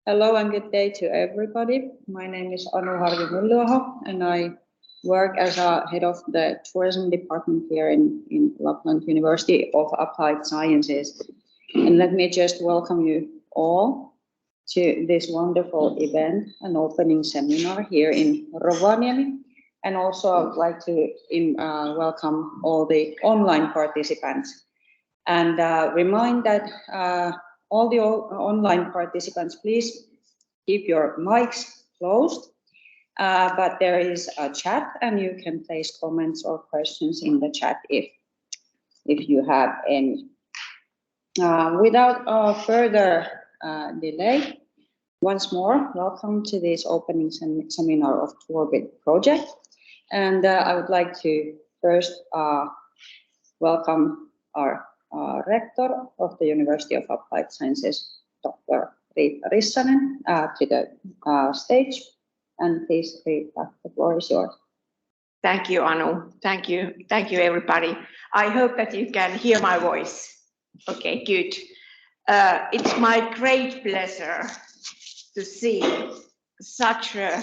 Hello and good day to everybody. My name is Anu Harju-Myllyaho and I work as a head of the tourism department here in Lapland University of Applied Sciences. And let me just welcome you all to this wonderful event, an opening seminar here in Rovaniemi. And also I would like to welcome all the online participants and remind that all the online participants, please keep your mics closed, but there is a chat and you can place comments or questions in the chat if you have any. Without further delay, once more, welcome to this opening seminar of TOURBIT project. And I would like to first welcome our rector of the University of Applied Sciences, Dr. Riitta Rissanen, to the stage. And please, Riitta, the floor is yours. Thank you, Anu. Thank you, everybody. I hope that you can hear my voice. Okay, good. It's my great pleasure to see such a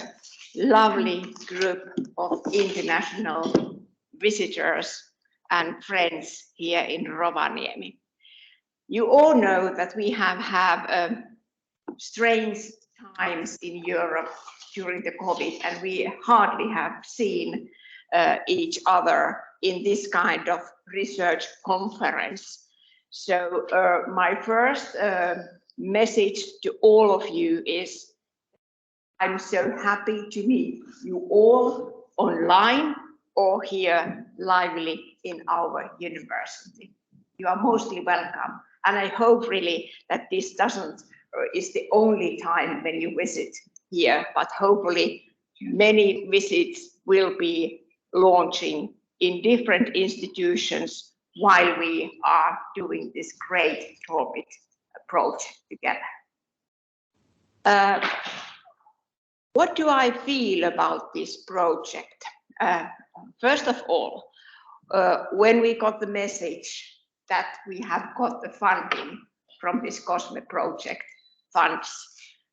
lovely group of international visitors and friends here in Rovaniemi. You all know that we have strange times in Europe during the COVID, and we hardly have seen each other in this kind of research conference. So my first message to all of you is I'm so happy to meet you all online or here lively in our university. You are mostly welcome. And I hope really that this is the only time when you visit here, but hopefully many visits will be launching in different institutions while we are doing this great TOURBIT project together. What do I feel about this project? First of all, when we got the message that we have got the funding from this COSME project funds,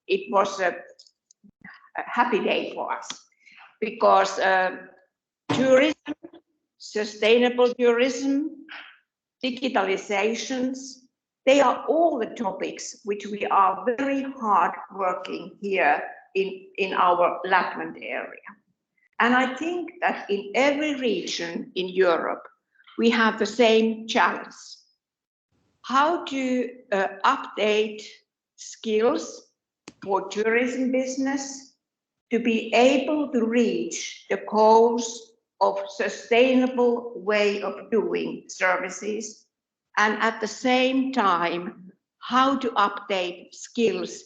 it was a happy day for us because tourism, sustainable tourism, digitalizations, they are all the topics which we are very hard working here in our Lapland area. And I think that in every region in Europe, we have the same challenge. How to update skills for tourism business to be able to reach the goals of sustainable way of doing services, and at the same time, how to update skills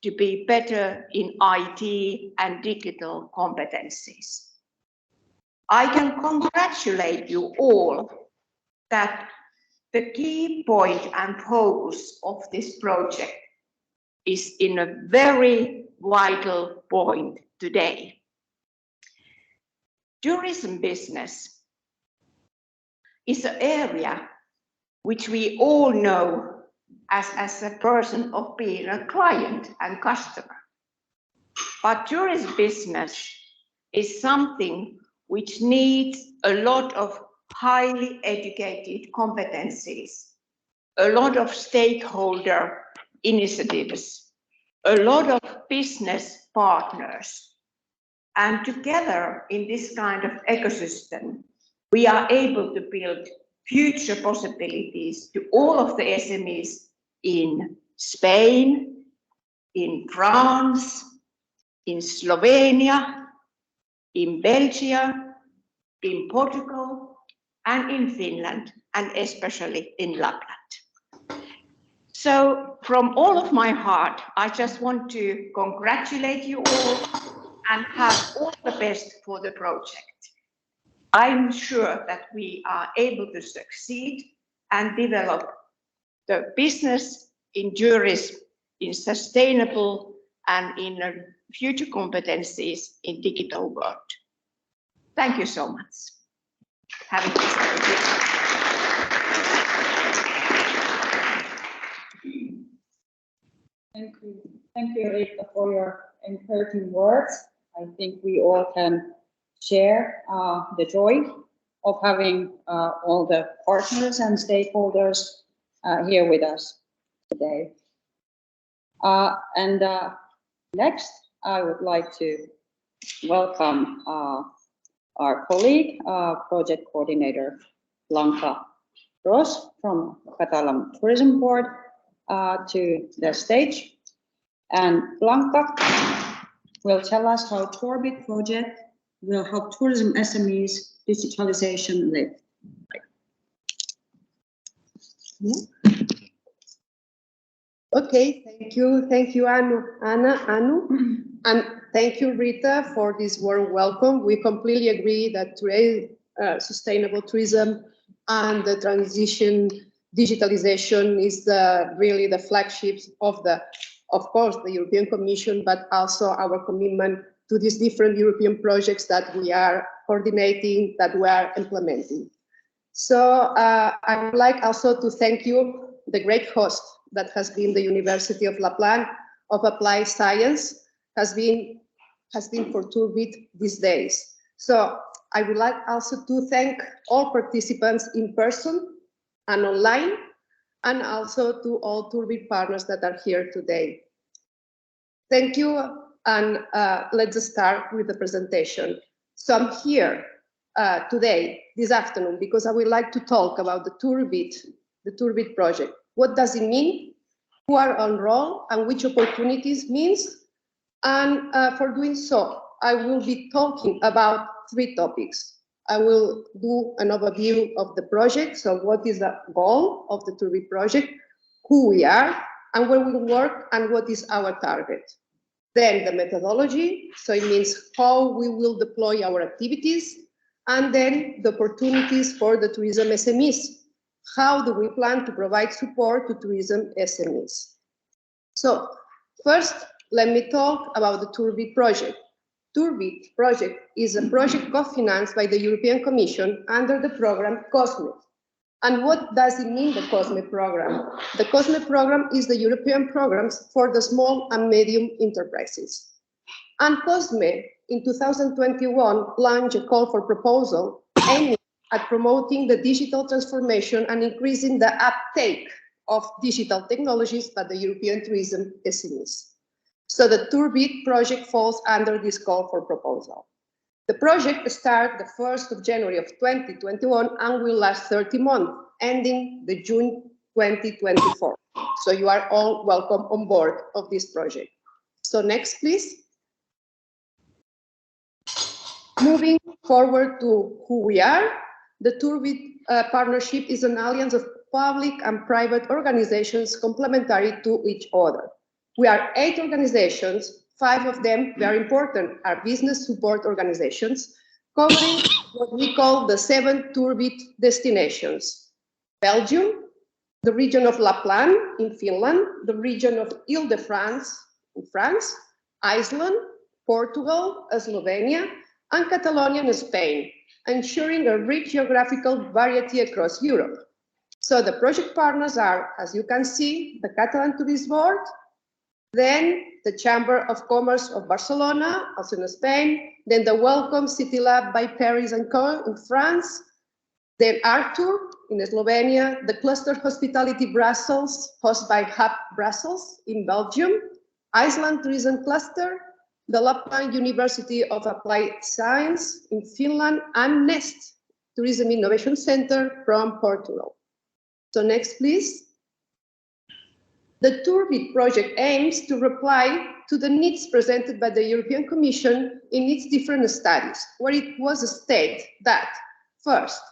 to be better in IT and digital competencies. I can congratulate you all that the key point and focus of this project is in a very vital point today. Tourism business is an area which we all know as a person of being a client and customer. But tourism business is something which needs a lot of highly educated competencies, a lot of stakeholder initiatives, a lot of business partners. And together in this kind of ecosystem, we are able to build future possibilities to all of the SMEs in Spain, in France, in Slovenia, in Belgium, in Portugal, and in Finland, and especially in Lapland. So from all of my heart, I just want to congratulate you all and have all the best for the project. I'm sure that we are able to succeed and develop the business in tourism, in sustainable and in future competencies in digital world. Thank you so much. Have a nice day. Thank you, Rita, for your encouraging words. I think we all can share the joy of having all the partners and stakeholders here with us today. Next, I would like to welcome our colleague, project coordinator Blanca Ross from Catalan Tourism Board to the stage. And Blanca will tell us how TOURBIT project will help tourism SMEs digitalization live. Okay, thank you, Anu, and thank you, Rita, for this warm welcome. We completely agree that today sustainable tourism and the transition digitalization is really the flagships of course, the European Commission, but also our commitment to these different European projects that we are coordinating, that we are implementing. So I would like also to thank you, the great host that has been the University of Lapland of Applied Science, has been for TOURBIT these days. So I would like also to thank all participants in person and online, and also to all TOURBIT partners that are here today. Thank you, and let's start with the presentation. So I'm here today, this afternoon, because I would like to talk about the TOURBIT project. What does it mean? Who are enrolled and which opportunities means? And for doing so, I will be talking about 3 topics. I will do an overview of the project. So what is the goal of the TOURBIT project, who we are, and where we work, and what is our target. Then the methodology, so it means how we will deploy our activities, and then the opportunities for the tourism SMEs. How do we plan to provide support to tourism SMEs? So first, let me talk about the TOURBIT project. TOURBIT project is a project co-financed by the European Commission under the program COSME. And what does it mean, the COSME program? The COSME program is the European programs for the small and medium enterprises. And COSME in 2021 launched a call for proposal aiming at promoting the digital transformation and increasing the uptake of digital technologies by the European tourism SMEs. So the TOURBIT project falls under this call for proposal. The project started the 1st of January of 2021 and will last 30 months, ending the June 2024. So you are all welcome on board of this project. So next, please. Moving forward to who we are, the TOURBIT partnership is an alliance of public and private organizations complementary to each other. We are 8 organizations, 5 of them, very important, are business support organizations, covering what we call the 7 TOURBIT destinations. Belgium, the region of Lapland in Finland, the region of Ile-de-France in France, Iceland, Portugal, Slovenia, and Catalonia in Spain, ensuring a rich geographical variety across Europe. So the project partners are, as you can see, the Catalan Tourism Board, then the Chamber of Commerce of Barcelona, also in Spain, then the Welcome City Lab by Paris and Co in France, then Artur in Slovenia, the Cluster Hospitality.Brussels, hosted by hub.Brussels in Belgium, Iceland Tourism Cluster, the Lapland University of Applied Science in Finland, and Nest Tourism Innovation Center from Portugal. So next, please. The TOURBIT project aims to reply to the needs presented by the European Commission in its different studies, where it was stated that, first,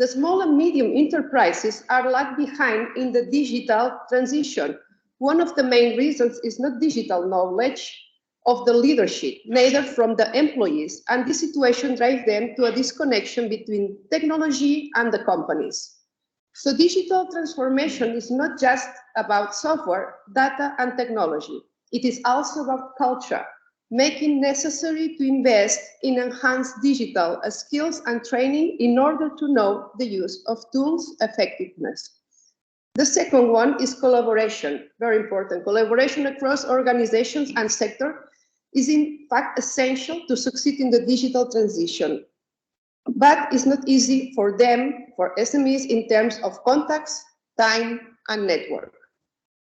the small and medium enterprises are lag behind in the digital transition. One of the main reasons is not digital knowledge of the leadership, neither from the employees, and this situation drives them to a disconnection between technology and the companies. So digital transformation is not just about software, data, and technology. It is also about culture, making necessary to invest in enhanced digital skills and training in order to know the use of tools' effectiveness. The second one is collaboration, very important. Collaboration across organizations and sector is in fact essential to succeed in the digital transition, but it's not easy for them, for SMEs, in terms of contacts, time, and network.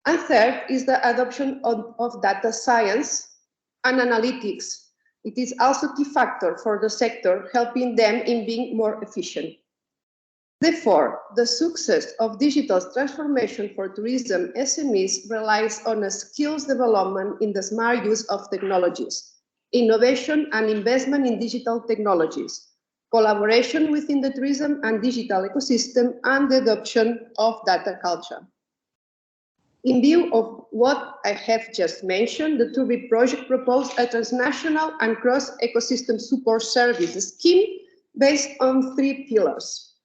And third is the adoption of data science and analytics. It is also a key factor for the sector, helping them in being more efficient. Therefore, the success of digital transformation for tourism SMEs relies on a skills development in the smart use of technologies, innovation and investment in digital technologies, collaboration within the tourism and digital ecosystem, and the adoption of data culture. In view of what I have just mentioned, the TOURBIT project proposed a transnational and cross-ecosystem support service scheme based on 3 pillars: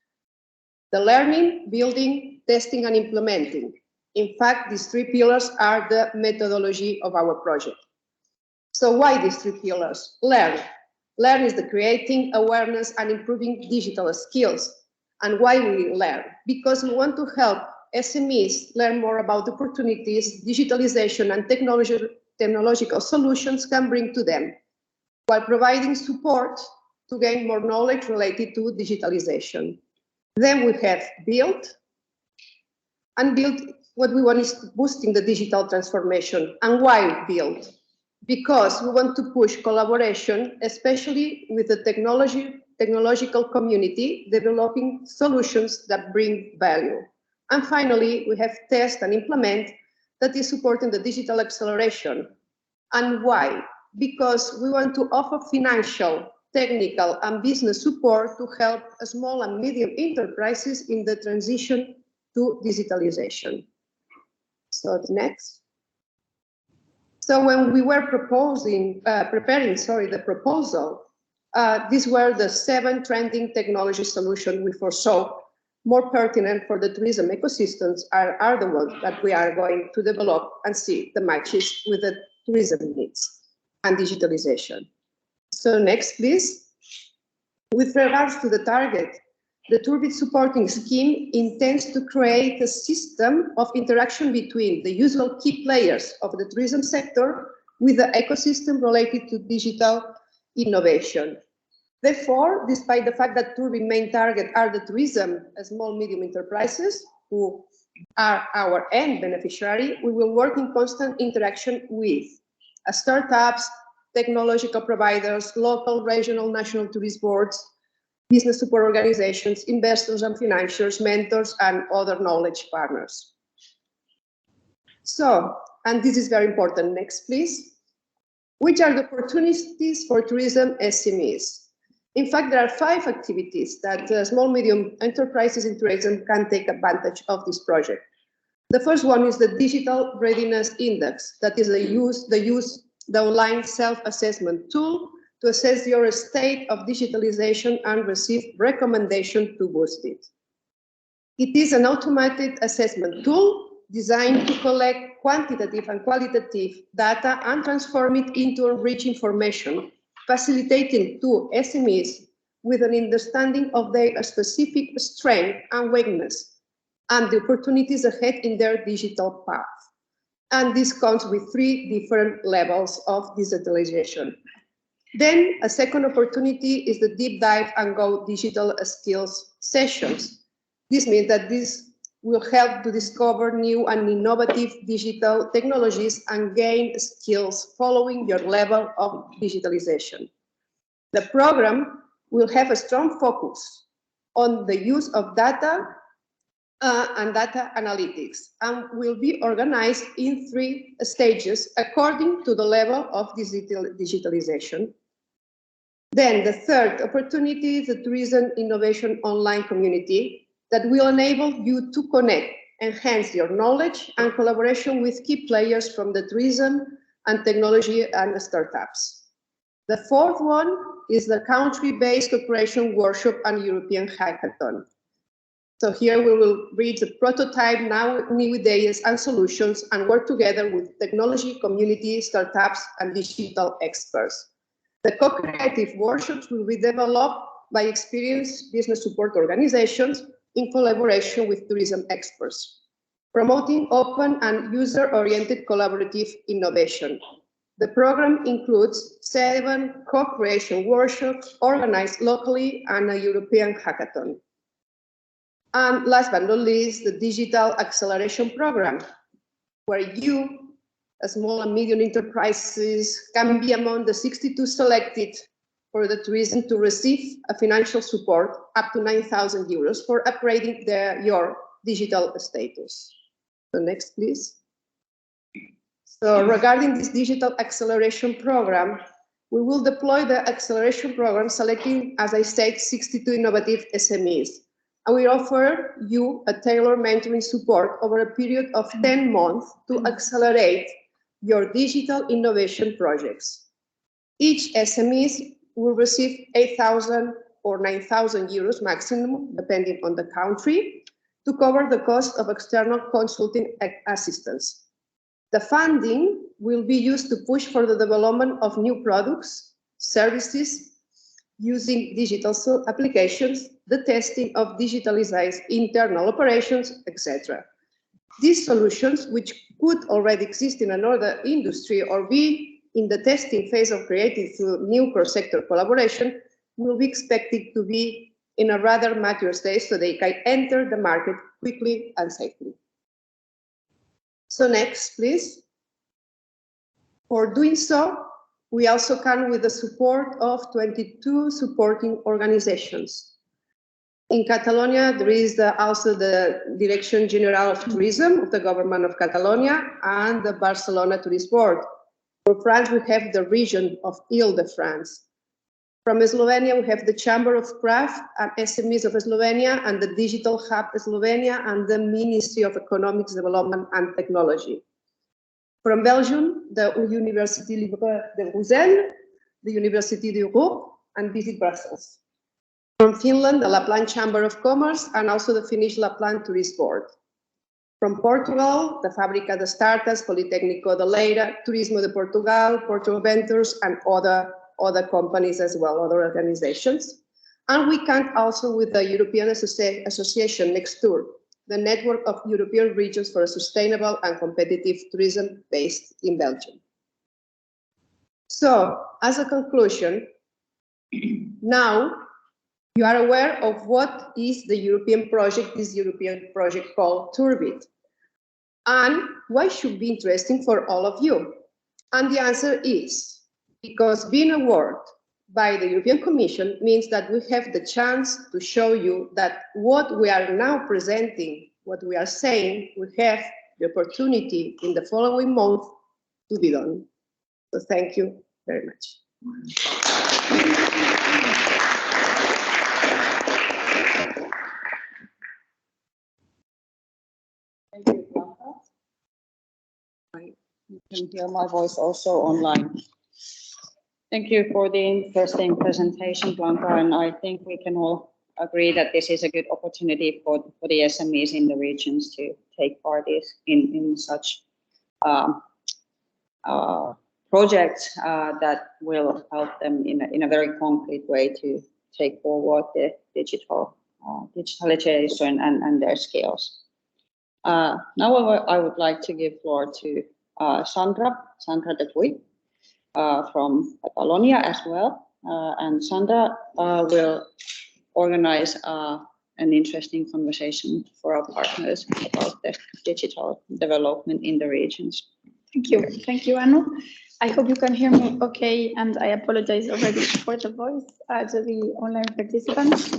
the learning, building, testing, and implementing. In fact, these 3 pillars are the methodology of our project. So why these 3 pillars? Learn. Learn is the creating awareness and improving digital skills. And why we learn? Because we want to help SMEs learn more about the opportunities digitalization and technological solutions can bring to them, while providing support to gain more knowledge related to digitalization. Then we have build, and build, what we want is boosting the digital transformation. And why build? Because we want to push collaboration, especially with the technological community, developing solutions that bring value. And finally, we have test and implement, that is supporting the digital acceleration. And why? Because we want to offer financial, technical, and business support to help small and medium enterprises in the transition to digitalization. So next. So when we were preparing the proposal, these were the 7 trending technology solutions we foresaw more pertinent for the tourism ecosystems are the ones that we are going to develop and see the matches with the tourism needs and digitalization. So next, please. With regards to the target, the TOURBIT supporting scheme intends to create a system of interaction between the usual key players of the tourism sector with the ecosystem related to digital innovation. Therefore, despite the fact that TOURBIT main target are the tourism small medium enterprises, who are our end beneficiary, we will work in constant interaction with startups, technological providers, local, regional, national tourist boards, business support organizations, investors and financiers, mentors, and other knowledge partners. So, and this is very important, next please. Which are the opportunities for tourism SMEs? In fact, there are 5 activities that small medium enterprises in tourism can take advantage of this project. The first one is the Digital Readiness Index, that is the online self-assessment tool to assess your state of digitalization and receive recommendation to boost it. It is an automated assessment tool designed to collect quantitative and qualitative data and transform it into rich information, facilitating to SMEs with an understanding of their specific strength and weakness and the opportunities ahead in their digital path. And this comes with 3 different levels of digitalization. Then a second opportunity is the deep dive and go digital skills sessions. This means that this will help to discover new and innovative digital technologies and gain skills following your level of digitalization. The program will have a strong focus on the use of data and data analytics, and will be organized in 3 stages according to the level of digitalization. Then the third opportunity is the Tourism Innovation Online Community that will enable you to connect, enhance your knowledge and collaboration with key players from the tourism and technology and startups. The fourth one is the country-based cooperation workshop and European hackathon. So here we will read the prototype, now new ideas and solutions, and work together with technology, community, startups, and digital experts. The co-creative workshops will be developed by experienced business support organizations in collaboration with tourism experts. promoting open and user-oriented collaborative innovation. The program includes 7 co-creation workshops organized locally and a European hackathon. And last but not least, the Digital Acceleration Program, where you, small and medium enterprises, can be among the 62 selected for the tourism to receive a financial support up to 9,000 euros for upgrading your digital status. So next, please. So regarding this digital acceleration program, we will deploy the acceleration program selecting, as I said, 62 innovative SMEs. And we offer you a tailored mentoring support over a period of 10 months to accelerate your digital innovation projects. Each SME will receive 8,000 or 9,000 euros maximum, depending on the country, to cover the cost of external consulting assistance. The funding will be used to push for the development of new products, services, using digital applications, the testing of digitalized internal operations, etc. These solutions, which could already exist in another industry or be in the testing phase of creating through new cross-sector collaboration, will be expected to be in a rather mature stage so they can enter the market quickly and safely. So next, please. For doing so, we also come with the support of 22 supporting organizations. In Catalonia, there is also the Direction General of Tourism of the Government of Catalonia and the Barcelona Tourist Board. For France, we have the region of Ile-de-France. From Slovenia, we have the Chamber of Craft and SMEs of Slovenia and the Digital Hub Slovenia and the Ministry of Economics, Development and Technology. From Belgium, the University Libre de Bruxelles, the University d'Europe, and Visit Brussels. From Finland, the Lapland Chamber of Commerce, and also the Finnish Lapland Tourist Board. From Portugal, the Fábrica de Startas, Politécnico de Leira, Turismo de Portugal, Portugal Ventures, and other companies as well, other organizations. And we count also with the European Association Nextur, the network of European regions for a sustainable and competitive tourism based in Belgium. So, as a conclusion, now you are aware of what is the European project, this European project called TOURBIT, and why it should be interesting for all of you. And the answer is because being awarded by the European Commission means that we have the chance to show you that what we are now presenting, what we are saying, we have the opportunity in the following month to be done. So thank you very much. Thank you, Blanca. You can hear my voice also online. Thank you for the interesting presentation, Blanca, and I think we can all agree that this is a good opportunity for the SMEs in the regions to take part in such projects that will help them in a very concrete way to take forward the digitalization and their skills. Now I would like to give floor to Sandra de Puy from Catalonia as well. And Sandra will organize an interesting conversation for our partners about the digital development in the regions. Thank you, Anu. I hope you can hear me okay, and I apologize already for the voice to the online participants.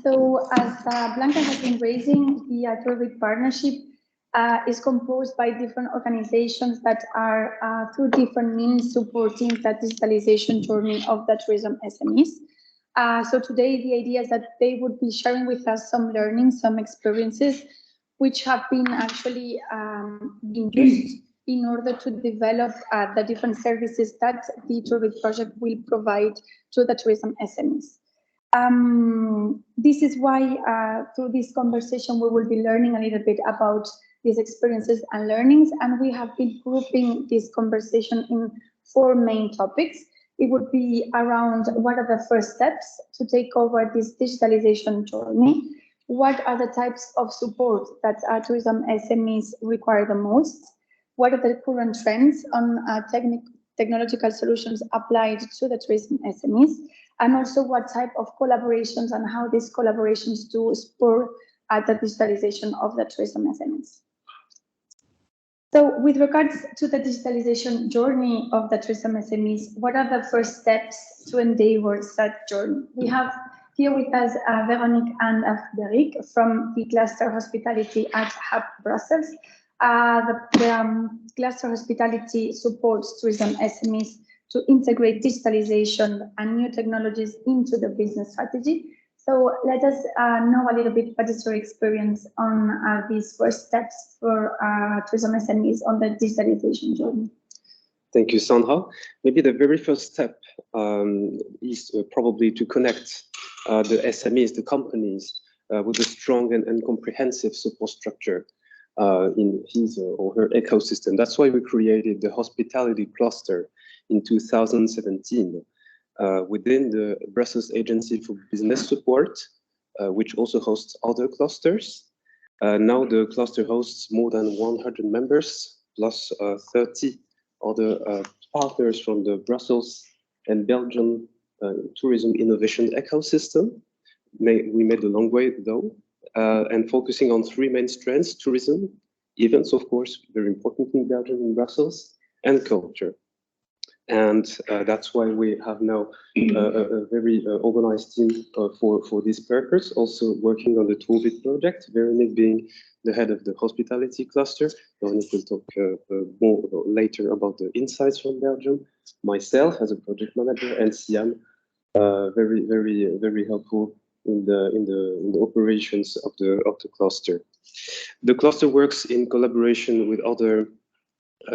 So as Blanca has been raising, the TOURBIT partnership is composed by different organizations that are through different means supporting that digitalization journey of the tourism SMEs. So today the idea is that they would be sharing with us some learnings, some experiences, which have been actually being used in order to develop the different services that the TOURBIT project will provide to the tourism SMEs. This is why through this conversation we will be learning a little bit about these experiences and learnings, and we have been grouping this conversation in 4 main topics. It would be around what are the first steps to take over this digitalization journey, what are the types of support that tourism SMEs require the most? What are the current trends on technological solutions applied to the tourism SMEs? And also what type of collaborations and how these collaborations do spur the digitalization of the tourism SMEs. So with regards to the digitalization journey of the tourism SMEs, what are the first steps to endeavor that journey? We have here with us Veronique and Frédéric from the cluster hospitality at hub.brussels. The cluster hospitality supports tourism SMEs to integrate digitalization and new technologies into the business strategy. So let us know a little bit what is your experience on these first steps for tourism SMEs on the digitalization journey. Thank you, Sandra. Maybe the very first step is probably to connect the SMEs, the companies, with a strong and comprehensive support structure in his or her ecosystem. That's why we created the hospitality cluster in 2017 within the Brussels Agency for Business Support, which also hosts other clusters. Now the cluster hosts more than 100 members, plus 30 other partners from the Brussels and Belgian tourism innovation ecosystem. We made a long way though, and focusing on three main strands: tourism, events, of course, very important in Belgium and Brussels, and culture. And that's why we have now a very organized team for this purpose, also working on the TOURBIT project, Veronique being the head of the hospitality cluster. Veronique will talk more later about the insights from Belgium. Myself as a project manager, and Siam, very helpful in the operations of the cluster. The cluster works in collaboration with other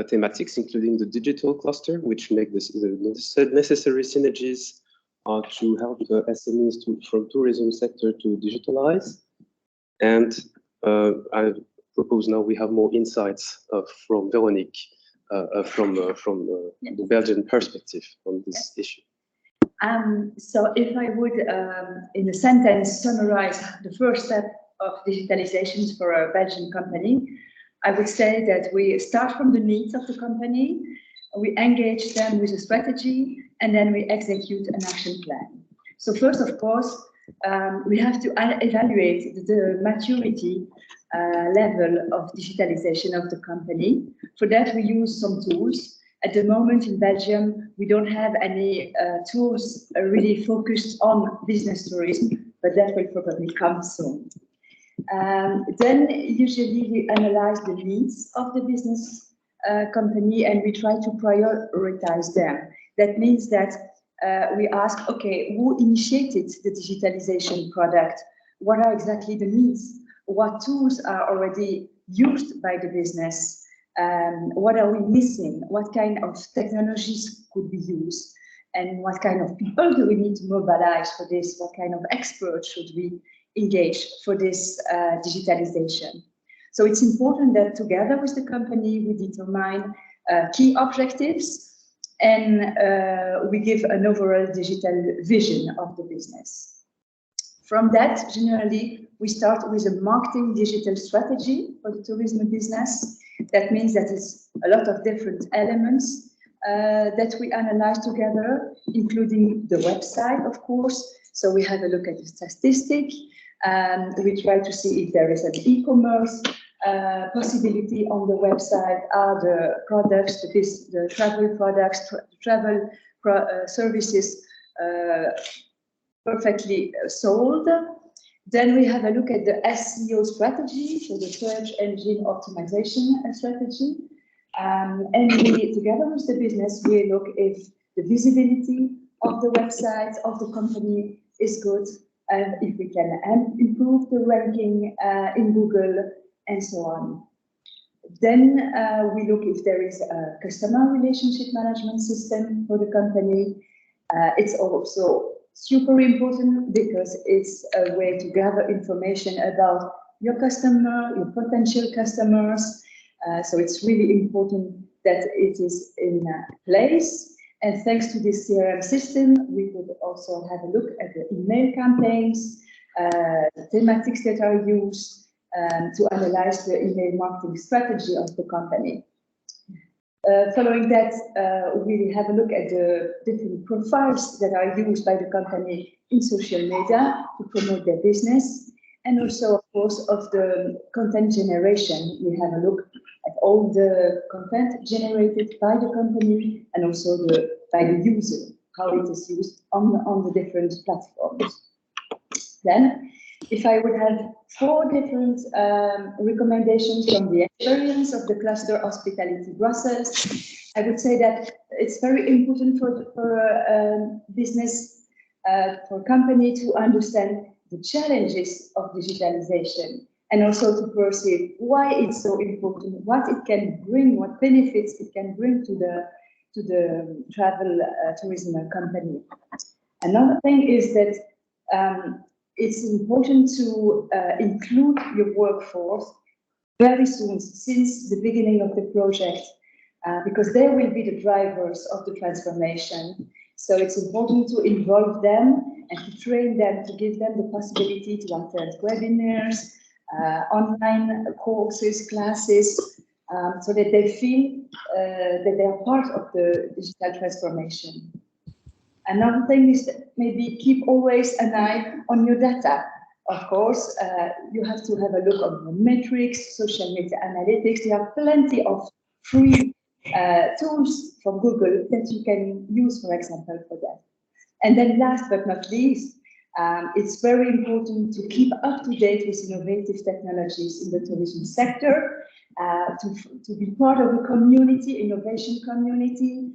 thematics, including the digital cluster, which make the necessary synergies to help the SMEs from tourism sector to digitalize. And I propose now we have more insights from Veronique from the Belgian perspective on this issue. So if I would, in a sentence, summarize the first step of digitalization for a Belgian company, I would say that we start from the needs of the company, we engage them with a strategy, and then we execute an action plan. So first, of course, we have to evaluate the maturity level of digitalization of the company. For that, we use some tools. At the moment in Belgium, we don't have any tools really focused on business tourism, but that will probably come soon. Then usually we analyze the needs of the business company and we try to prioritize them. That means that we ask, okay, who initiated the digitalization product? What are exactly the needs? What tools are already used by the business? What are we missing? What kind of technologies could be used? And what kind of people do we need to mobilize for this? What kind of experts should we engage for this digitalization? So it's important that together with the company, we determine key objectives and we give an overall digital vision of the business. From that, generally, we start with a marketing digital strategy for the tourism business. That means that it's a lot of different elements that we analyze together, including the website, of course. So we have a look at the statistic. We try to see if there is an e-commerce possibility on the website. Are the products, the travel products, travel services perfectly sold? Then we have a look at the SEO strategy, so the search engine optimization strategy. And we, together with the business, we look if the visibility of the website of the company is good, and if we can improve the ranking in Google, and so on. Then we look if there is a customer relationship management system for the company. It's also super important because it's a way to gather information about your customer, your potential customers. So it's really important that it is in place. And thanks to this CRM system, we could also have a look at the email campaigns, thematics that are used to analyze the email marketing strategy of the company. Following that, we have a look at the different profiles that are used by the company in social media to promote their business, and also, of course, of the content generation. We have a look at all the content generated by the company and also by the user, how it is used on the different platforms. Then, if I would have 4 different recommendations from the experience of the cluster Hospitality Brussels, I would say that it's very important for a business, for company to understand the challenges of digitalization and also to perceive why it's so important, what it can bring, what benefits it can bring to the travel tourism company. Another thing is that it's important to include your workforce very soon, since the beginning of the project, because they will be the drivers of the transformation. So it's important to involve them and to train them, to give them the possibility to attend webinars, online courses, classes, so that they feel that they are part of the digital transformation. Another thing is that maybe keep always an eye on your data. Of course, you have to have a look on the metrics, social media analytics. There are plenty of free tools from Google that you can use, for example, for that. And then last but not least, it's very important to keep up to date with innovative technologies in the tourism sector, to be part of the community, innovation community,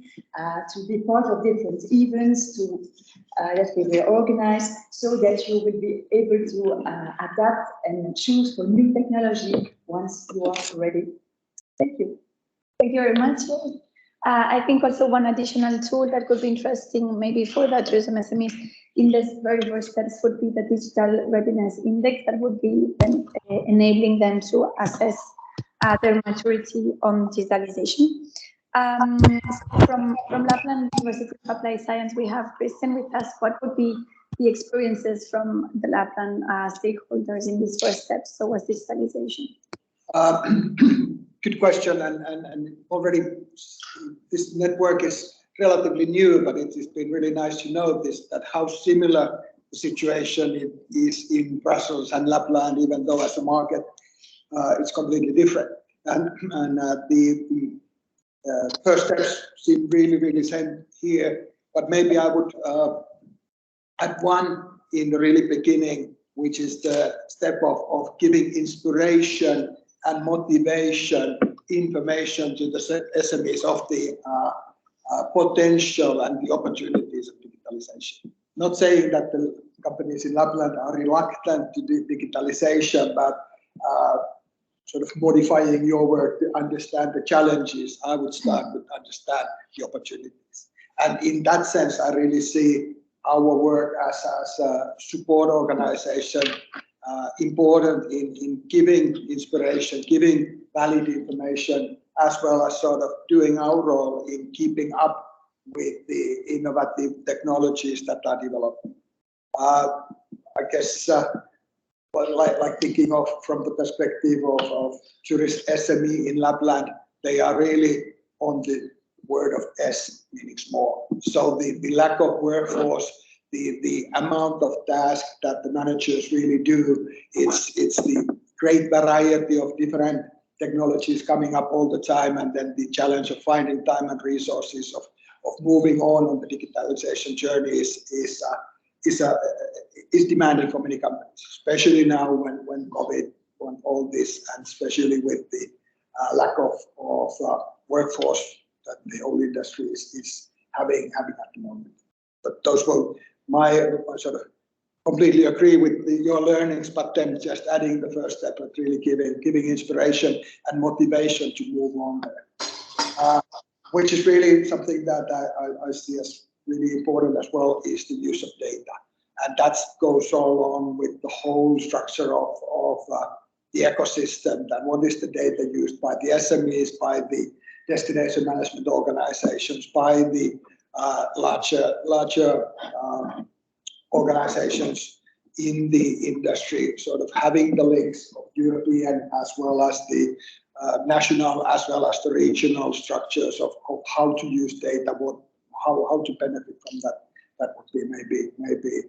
to be part of different events that we will organize, so that you will be able to adapt and choose for new technology once you are ready. Thank you. Thank you very much. I think also one additional tool that could be interesting maybe for the tourism SMEs in this very first steps would be the digital readiness index that would be then enabling them to assess their maturity on digitalization. From Lapland University of Applied Science, we have Kristen with us. What would be the experiences from the Lapland stakeholders in these first steps towards digitalization? Good question, and already this network is relatively new, but it has been really nice to notice that how similar the situation is in Brussels and Lapland, even though as a market it's completely different. And the first steps seem really same here, but maybe I would add one in the really beginning, which is the step of giving inspiration and motivation, information to the SMEs of the potential and the opportunities of digitalization. Not saying that the companies in Lapland are reluctant to do digitalization, but sort of modifying your work to understand the challenges. I would start with understand the opportunities. And in that sense, I really see our work as a support organization important in giving inspiration, giving valid information, as well as sort of doing our role in keeping up with the innovative technologies that are developing. I guess, like thinking of from the perspective of tourist SME in Lapland, they are really on the word of S, meaning small. So the lack of workforce, the amount of tasks that the managers really do, it's the great variety of different technologies coming up all the time, and then the challenge of finding time and resources of moving on the digitalization journey is demanding for many companies, especially now when COVID, when all this, and especially with the lack of workforce that the whole industry is having at the moment. But those were my sort of completely agree with your learnings, but then just adding the first step, like really giving inspiration and motivation to move on there, which is really something that I see as really important as well, is the use of data. And that goes along with the whole structure of the ecosystem, that what is the data used by the SMEs, by the destination management organizations, by the larger organizations in the industry, sort of having the links of European as well as the national as well as the regional structures of how to use data, how to benefit from that. That would be maybe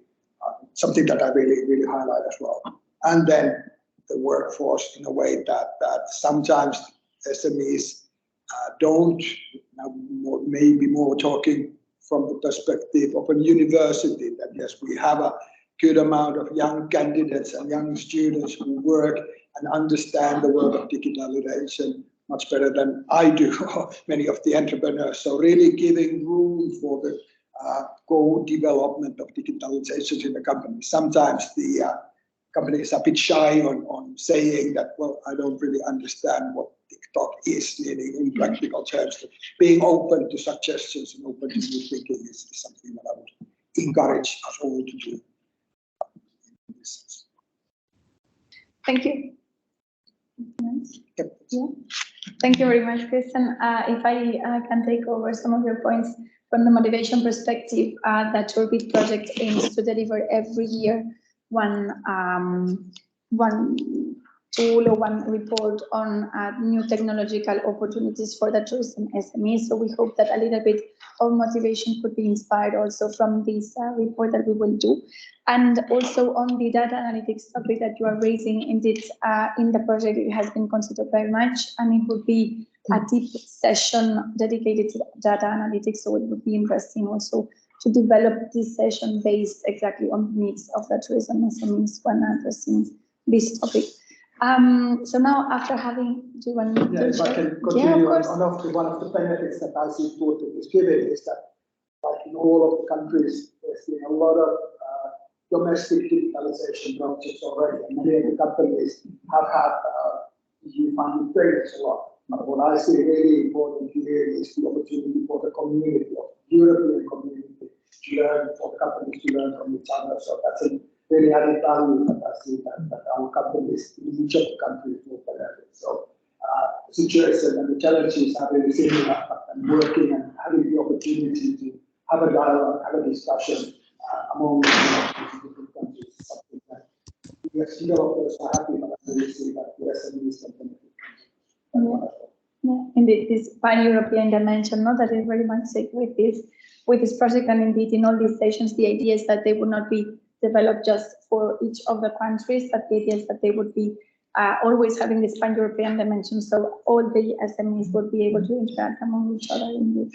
something that I really highlight as well. And then the workforce in a way that sometimes SMEs don't, maybe more talking from the perspective of a university, that yes, we have a good amount of young candidates and young students who work and understand the world of digitalization much better than I do, or many of the entrepreneurs. So really giving room for the co-development of digitalization in the company. Sometimes the companies are a bit shy on saying that, well, I don't really understand what TikTok is, meaning in practical terms. Being open to suggestions and open to new thinking is something that I would encourage us all to do. Thank you. Yep. Yeah. Thank you very much, Christian. If I can take over some of your points from the motivation perspective, that TOURBIT project aims to deliver every year one tool or one report on new technological opportunities for the tourism SMEs. So we hope that a little bit of motivation could be inspired also from this report that we will do. And also on the data analytics topic that you are raising, indeed, in the project, it has been considered very much, and it would be a deep session dedicated to data analytics. So it would be interesting also to develop this session based exactly on the needs of the tourism SMEs when addressing this topic. So now, after having, do you want me to if I can continue on one of the benefits that I see TOURBIT is giving is that, like in all of the countries, there's been a lot of domestic digitalization projects already, and many of the companies have had EU funded trainings a lot. But what I see really important here is the opportunity for the community, of European community, to learn, for the companies to learn from each other. So that's a really added value that I see that our companies in each of the countries will benefit. So the situation and the challenges are really similar, and working and having the opportunity to have a dialogue, have a discussion among the different countries is something that we as developers are happy about. We see that the SMEs can benefit. Yeah, indeed, this pan-European dimension, not that is very much sick with this project, and indeed in all these sessions, the idea is that they would not be developed just for each of the countries, but the idea is that they would be always having this pan-European dimension, so all the SMEs would be able to interact among each other indeed.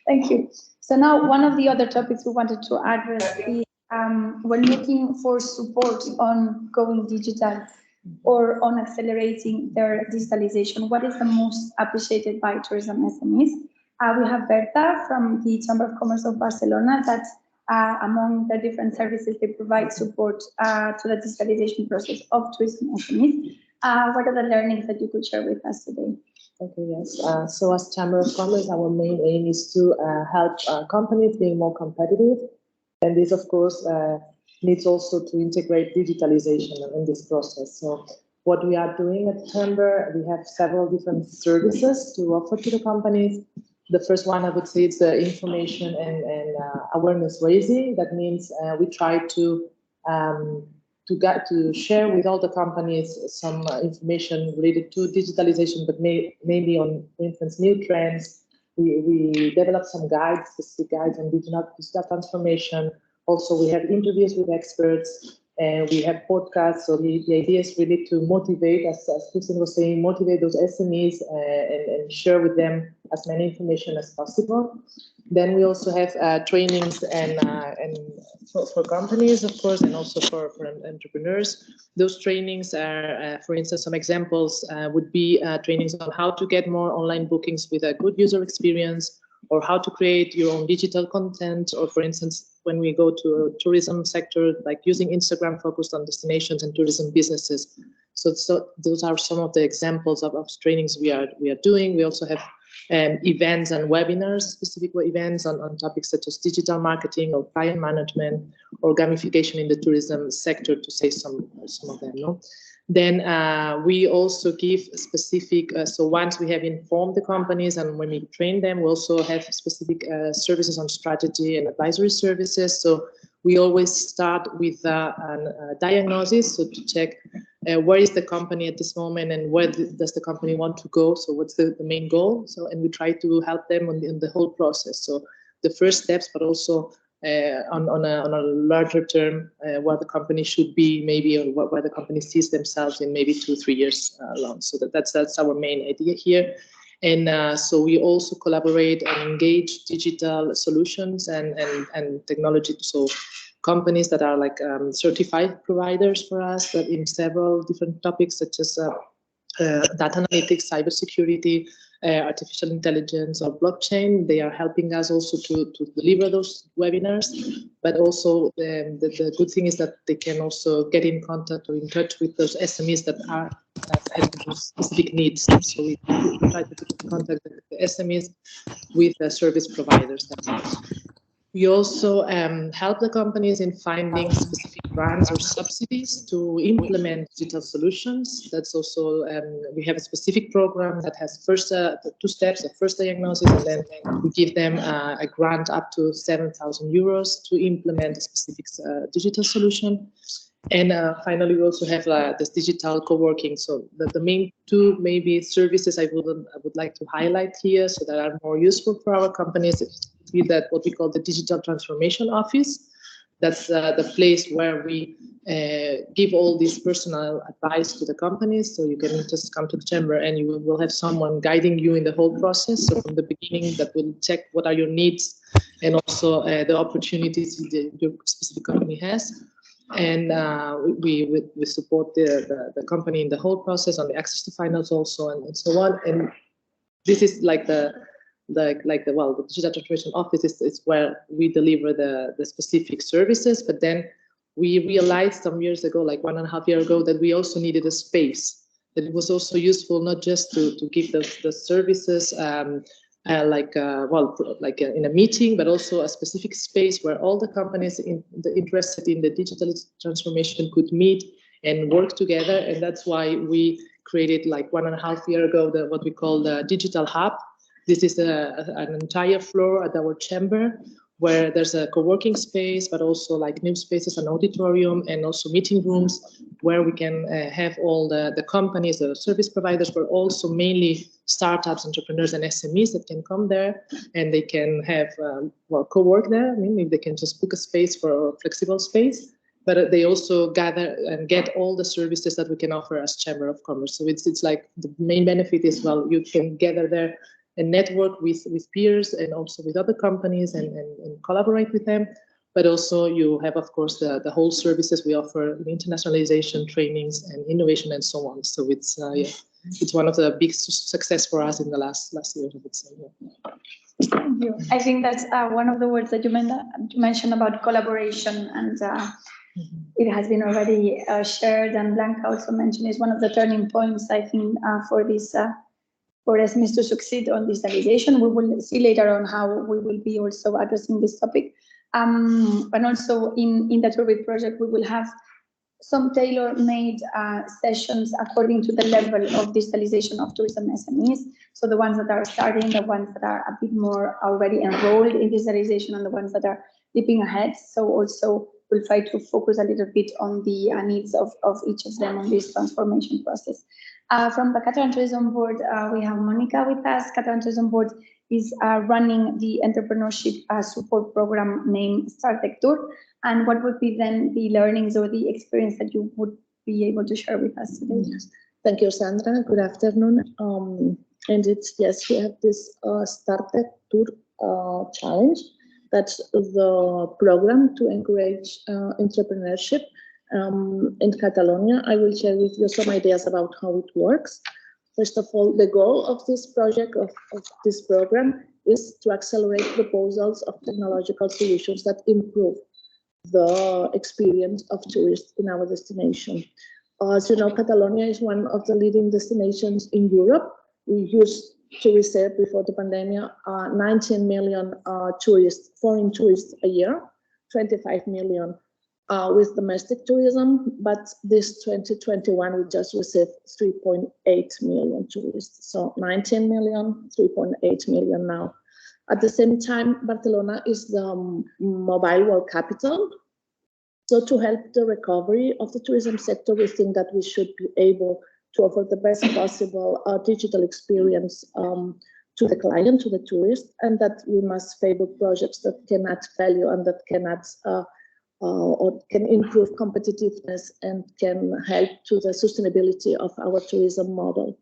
Thank you. So now one of the other topics we wanted to address is when looking for support on going digital or on accelerating their digitalization, what is the most appreciated by tourism SMEs? We have Berta from the Chamber of Commerce of Barcelona that among the different services they provide support to the digitalization process of tourism SMEs. What are the learnings that you could share with us today? Okay, yes. So as Chamber of Commerce, our main aim is to help companies being more competitive. And this, of course, needs also to integrate digitalization in this process. So what we are doing at Chamber, we have several different services to offer to the companies. The first one, I would say, is the information and awareness raising. That means we try to share with all the companies some information related to digitalization, but mainly on, for instance, new trends. We develop some guides, specific guides on digital transformation. Also, we have interviews with experts, and we have podcasts. So the idea is really to motivate, as Christian was saying, motivate those SMEs and share with them as many information as possible. Then we also have trainings and for companies, of course, and also for entrepreneurs. Those trainings are, for instance, some examples would be trainings on how to get more online bookings with a good user experience, or how to create your own digital content, or for instance, when we go to a tourism sector, like using Instagram focused on destinations and tourism businesses. So those are some of the examples of trainings we are doing. We also have events and webinars, specific events on topics such as digital marketing or client management or gamification in the tourism sector, to say some of them. No? Then we also give specific, so once we have informed the companies and when we train them, we also have specific services on strategy and advisory services. So we always start with a diagnosis, so to check where is the company at this moment and where does the company want to go. So what's the main goal? So, and we try to help them in the whole process. So the first steps, but also on a larger term, where the company should be, maybe, or where the company sees themselves in maybe 2-3 years long. So that's our main idea here. And so we also collaborate and engage digital solutions and technology. So companies that are like certified providers for us, that in several different topics such as data analytics, cybersecurity, artificial intelligence, or blockchain. They are helping us also to deliver those webinars. But also the good thing is that they can also get in contact or in touch with those SMEs that are having those specific needs. So we try to put in contact the SMEs with the service providers. We also help the companies in finding specific grants or subsidies to implement digital solutions. That's also, we have a specific program that has first 2 steps, a first diagnosis, and then we give them a grant up to 7,000 euros to implement a specific digital solution. And finally, we also have this digital co-working. So the main 2 maybe services I would like to highlight here, so that are more useful for our companies, is that what we call the digital transformation office. That's the place where we give all this personal advice to the companies. So you can just come to the chamber and you will have someone guiding you in the whole process. So from the beginning, that will check what are your needs and also the opportunities your specific company has. And we support the company in the whole process on the access to finance also and so on. And this is like the digital transformation office is where we deliver the specific services. But then we realized some years ago, like 1.5 years ago, that we also needed a space, that it was also useful not just to give the services in a meeting, but also a specific space where all the companies interested in the digital transformation could meet and work together. And that's why we created, like 1.5 years ago, what we call the digital hub. This is an entire floor at our chamber where there's a co-working space, but also like new spaces, an auditorium, and also meeting rooms where we can have all the companies, the service providers, but also mainly startups, entrepreneurs, and SMEs that can come there, and they can have co-work there. I mean, they can just book a space for a flexible space, but they also gather and get all the services that we can offer as Chamber of Commerce. So it's like the main benefit is, well, you can gather there and network with peers and also with other companies and collaborate with them. But also you have, of course, the whole services we offer, internationalization, trainings, and innovation, and so on. So it's one of the big success for us in the last years, I would say. Yeah. Thank you. I think that's one of the words that you mentioned about collaboration, and it has been already shared, and Blanca also mentioned is one of the turning points, I think, for this. For SMEs to succeed on digitalization. We will see later on how we will be also addressing this topic. And also in the TOURBIT project, we will have some tailor-made sessions according to the level of digitalization of tourism SMEs. So the ones that are starting, the ones that are a bit more already enrolled in digitalization, and the ones that are leaping ahead. So also we'll try to focus a little bit on the needs of each of them on this transformation process. From the Catalan Tourism Board, we have Monica with us. Catalan Tourism Board is running the entrepreneurship support program named StarTech Tour. And what would be then the learnings or the experience that you would be able to share with us today? Thank you, Sandra. Good afternoon. And it's, yes, we have this StarTech Tour challenge. That's the program to encourage entrepreneurship in Catalonia. I will share with you some ideas about how it works. First of all, the goal of this project, of this program, is to accelerate proposals of technological solutions that improve the experience of tourists in our destination. As you know, Catalonia is one of the leading destinations in Europe. We used to receive, before the pandemic, 19 million foreign tourists a year, 25 million with domestic tourism, but this 2021 we just received 3.8 million tourists. So 19 million, 3.8 million now. At the same time, Barcelona is the mobile world capital. So to help the recovery of the tourism sector, we think that we should be able to offer the best possible digital experience to the client, to the tourist, and that we must favor projects that can add value and that can add or can improve competitiveness and can help to the sustainability of our tourism model.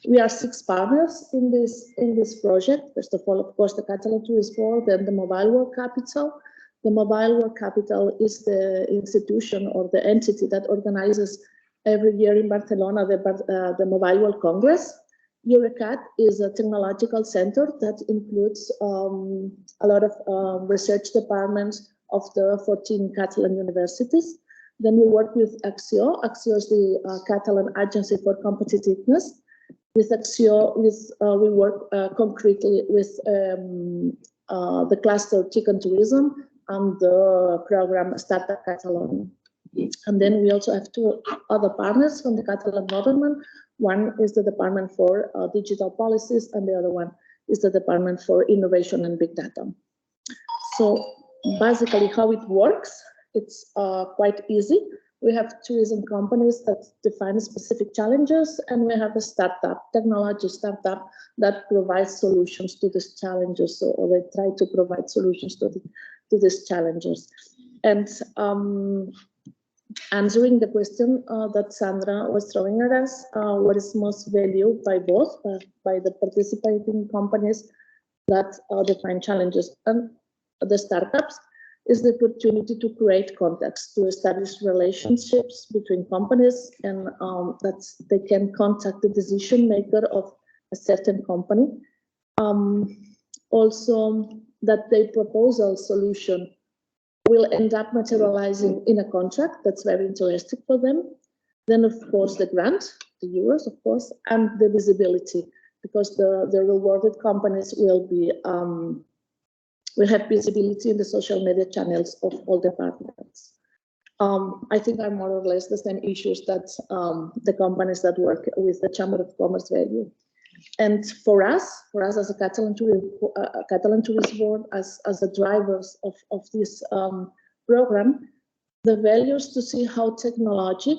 We are 6 partners in this project. First of all, of course, the Catalan Tourist Board, then the Mobile World Capital. The Mobile World Capital is the institution or the entity that organizes every year in Barcelona the Mobile World Congress. Eurecat is a technological center that includes a lot of research departments of the 14 Catalan universities. Then we work with Acció. Acció is the Catalan Agency for Competitiveness. With Acció, we work concretely with the cluster TIC and tourism and the program Startup Catalonia. And then we also have 2 other partners from the Catalan government. One is the Department for Digital Policies, and the other one is the Department for Innovation and Big Data. So basically how it works, it's quite easy. We have tourism companies that define specific challenges, and we have a startup, technology startup, that provides solutions to these challenges, or they try to provide solutions to these challenges. And answering the question that Sandra was throwing at us, what is most valued by both, by the participating companies that define challenges and the startups, is the opportunity to create contacts, to establish relationships between companies, and that they can contact the decision maker of a certain company. Also, that their proposal solution will end up materializing in a contract. That's very interesting for them. Then, of course, the grant, the euros, of course, and the visibility, because the rewarded companies will have visibility in the social media channels of all the partners. I think are more or less the same issues that the companies that work with the Chamber of Commerce value. And for us as a Catalan Tourist Board, as the drivers of this program, the value is to see how technology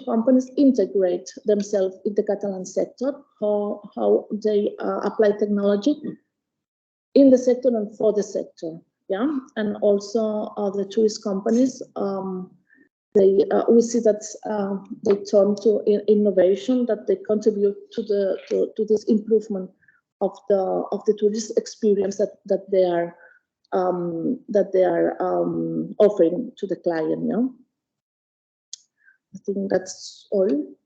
companies integrate themselves in the Catalan sector, how they apply technology in the sector and for the sector, yeah. And also the tourist companies, we see that they turn to innovation, that they contribute to this improvement of the tourist experience that they are offering to the client. Yeah, I think that's all.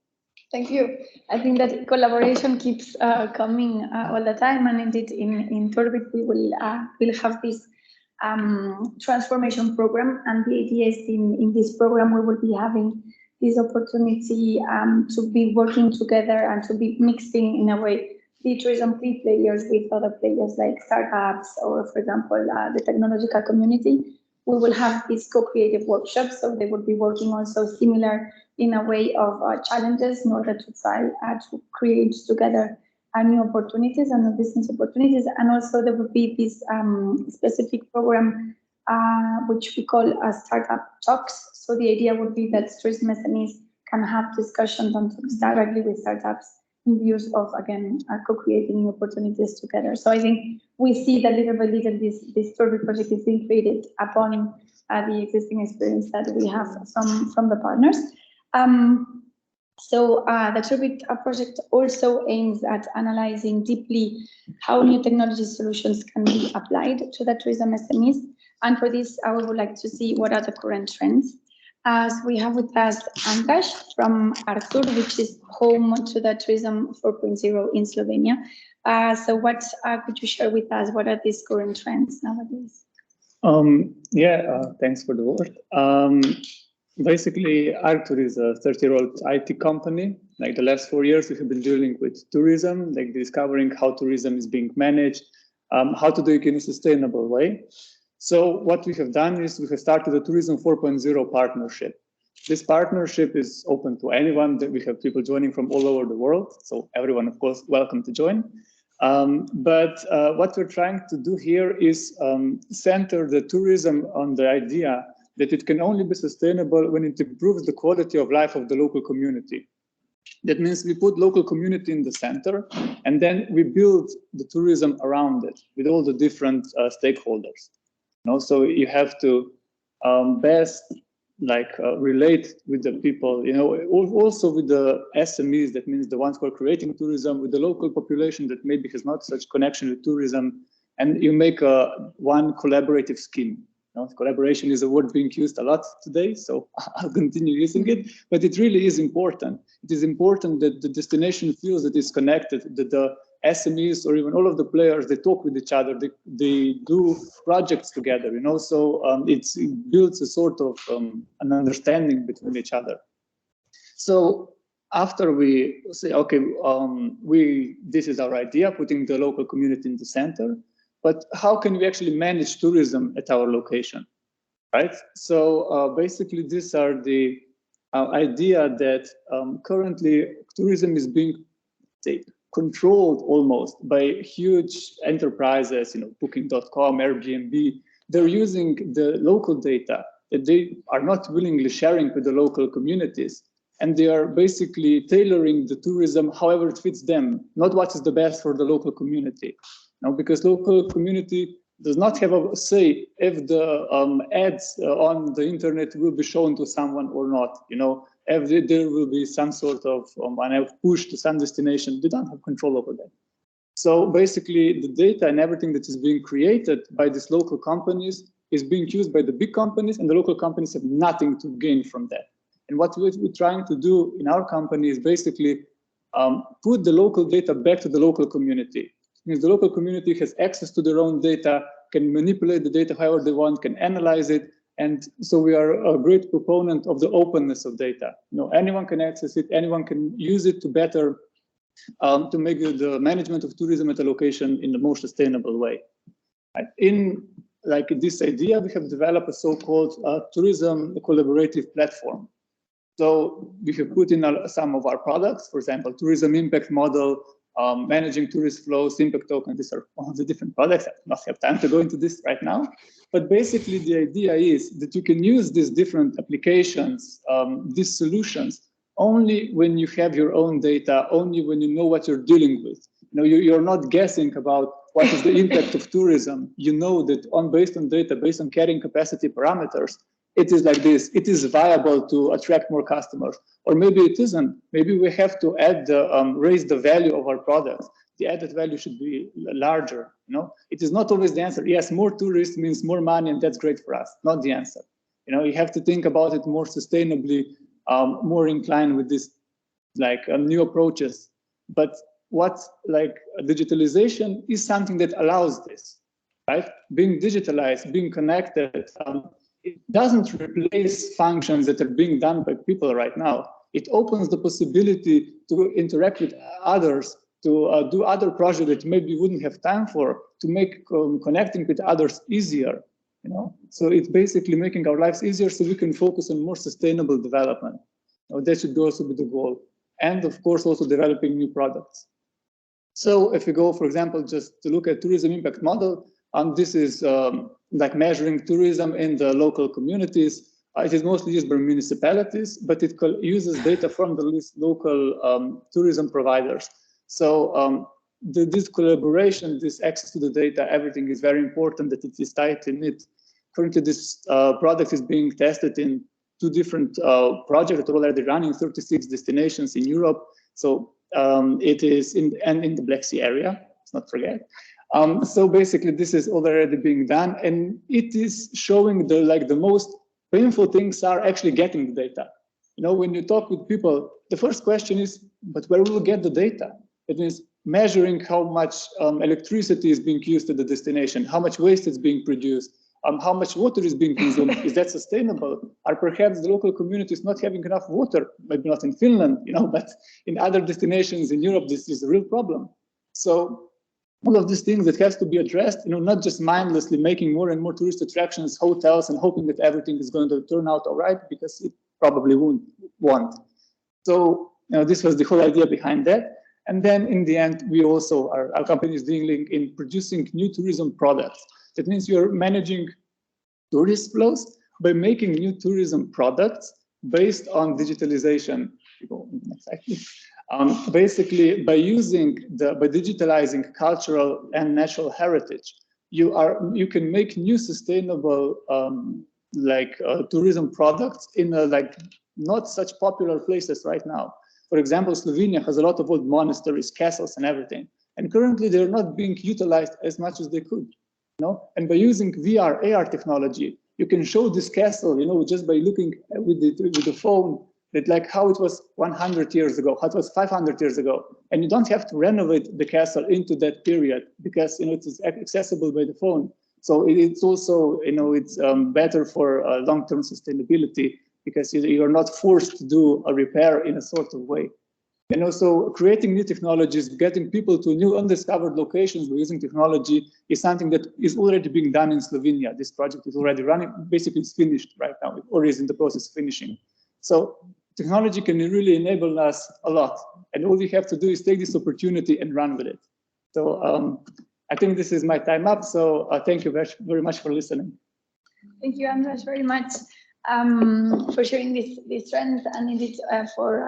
Thank you. I think that collaboration keeps coming all the time, and indeed in TOURBIT we will have this transformation program, and the idea is in this program we will be having this opportunity to be working together and to be mixing in a way the tourism players with other players like startups or, for example, the technological community. We will have these co-creative workshops, so they will be working also similar in a way of challenges in order to try to create together new opportunities and new business opportunities. And also there will be this specific program which we call startup talks. So the idea would be that tourism SMEs can have discussions and talks directly with startups in views of, again, co-creating new opportunities together. So I think we see that little by little this TOURBIT project is being created upon the existing experience that we have from the partners. So the TOURBIT project also aims at analyzing deeply how new technology solutions can be applied to the tourism SMEs. And for this, I would like to see what are the current trends. As we have with us Ankash from Artur, which is home to the Tourism 4.0 in Slovenia. So what could you share with us? What are these current trends nowadays? Thanks for the word. Basically, Artur is a 30-year-old IT company. Like the last 4 years, we have been dealing with tourism, like discovering how tourism is being managed, how to do it in a sustainable way. So what we have done is we have started a Tourism 4.0 partnership. This partnership is open to anyone. We have people joining from all over the world. So everyone, of course, welcome to join. But what we're trying to do here is center the tourism on the idea that it can only be sustainable when it improves the quality of life of the local community. That means we put local community in the center, and then we build the tourism around it with all the different stakeholders. You know, so you have to best relate with the people, you know, also with the SMEs, that means the ones who are creating tourism, with the local population that maybe has not such connection with tourism, and you make one collaborative scheme. You know, collaboration is a word being used a lot today, so I'll continue using it, but it really is important. It is important that the destination feels that it's connected, that the SMEs or even all of the players, they talk with each other, they do projects together, you know, so it builds a sort of an understanding between each other. So after we say, okay, this is our idea, putting the local community in the center, but how can we actually manage tourism at our location, right? So basically these are the idea that currently tourism is being, say, controlled almost by huge enterprises, you know, Booking.com, Airbnb. They're using the local data that they are not willingly sharing with the local communities. And they are basically tailoring the tourism however it fits them, not what is the best for the local community. Now, because local community does not have a say if the ads on the internet will be shown to someone or not, you know. If there will be some sort of push to some destination, they don't have control over that. So basically the data and everything that is being created by these local companies is being used by the big companies, and the local companies have nothing to gain from that. And what we're trying to do in our company is basically put the local data back to the local community. It means the local community has access to their own data, can manipulate the data however they want, can analyze it. And so we are a great proponent of the openness of data. You know, anyone can access it, anyone can use it to better, to make the management of tourism at a location in the most sustainable way. Right? In this idea, we have developed a so-called tourism collaborative platform. So we have put in some of our products, for example, tourism impact model, managing tourist flows, impact token. These are all the different products. I do not have time to go into this right now. But basically, the idea is that you can use these different applications, these solutions, only when you have your own data, only when you know what you're dealing with. You know, you're not guessing about what is the impact of tourism. You know that based on data, based on carrying capacity parameters, it is like this. It is viable to attract more customers, or maybe it isn't. Maybe we have to raise the value of our products. The added value should be larger. You know, it is not always the answer. Yes, more tourists means more money, and that's great for us. Not the answer. You know, you have to think about it more sustainably, more inclined with this, new approaches. But digitalization is something that allows this, right? Being digitalized, being connected. It doesn't replace functions that are being done by people right now. It opens the possibility to interact with others, to do other projects that maybe you wouldn't have time for, to make connecting with others easier. You know, so it's basically making our lives easier so we can focus on more sustainable development. You know, that should also be the goal, and of course also developing new products. So if we go, for example, just to look at tourism impact model, this is measuring tourism in the local communities. It is mostly used by municipalities, but it uses data from the local tourism providers. So this collaboration, this access to the data, everything is very important that it is tight in it. Currently, this product is being tested in 2 different projects that are already running, 36 destinations in Europe. So it is in the Black Sea area, let's not forget. So basically, this is already being done, and it is showing the most painful things are actually getting the data. You know, when you talk with people, the first question is, but where will we get the data? It means measuring how much electricity is being used at the destination, how much waste is being produced, how much water is being consumed. Is that sustainable? Or perhaps the local community is not having enough water, maybe not in Finland, you know, but in other destinations in Europe, this is a real problem. So all of these things that has to be addressed, not just mindlessly making more and more tourist attractions, hotels, and hoping that everything is going to turn out all right, because it probably won't. So, this was the whole idea behind that. And then in the end, we also, our company is dealing in producing new tourism products. That means you're managing tourist flows by making new tourism products based on digitalization. Basically, by digitalizing cultural and natural heritage, you can make new sustainable tourism products in not such popular places right now. For example, Slovenia has a lot of old monasteries, castles, and everything, and currently they're not being utilized as much as they could. And by using VR, AR technology, you can show this castle, just by looking with the phone, that how it was 100 years ago, how it was 500 years ago, and you don't have to renovate the castle into that period because it's accessible by the phone. So it's also it's better for long-term sustainability because you're not forced to do a repair in a sort of way. And also creating new technologies, getting people to new undiscovered locations by using technology is something that is already being done in Slovenia. This project is already running, basically it's finished right now, or is in the process of finishing. So technology can really enable us a lot. And all we have to do is take this opportunity and run with it. So I think this is my time up. So thank you very much for listening. Thank you, Andras, very much for sharing these trends and indeed for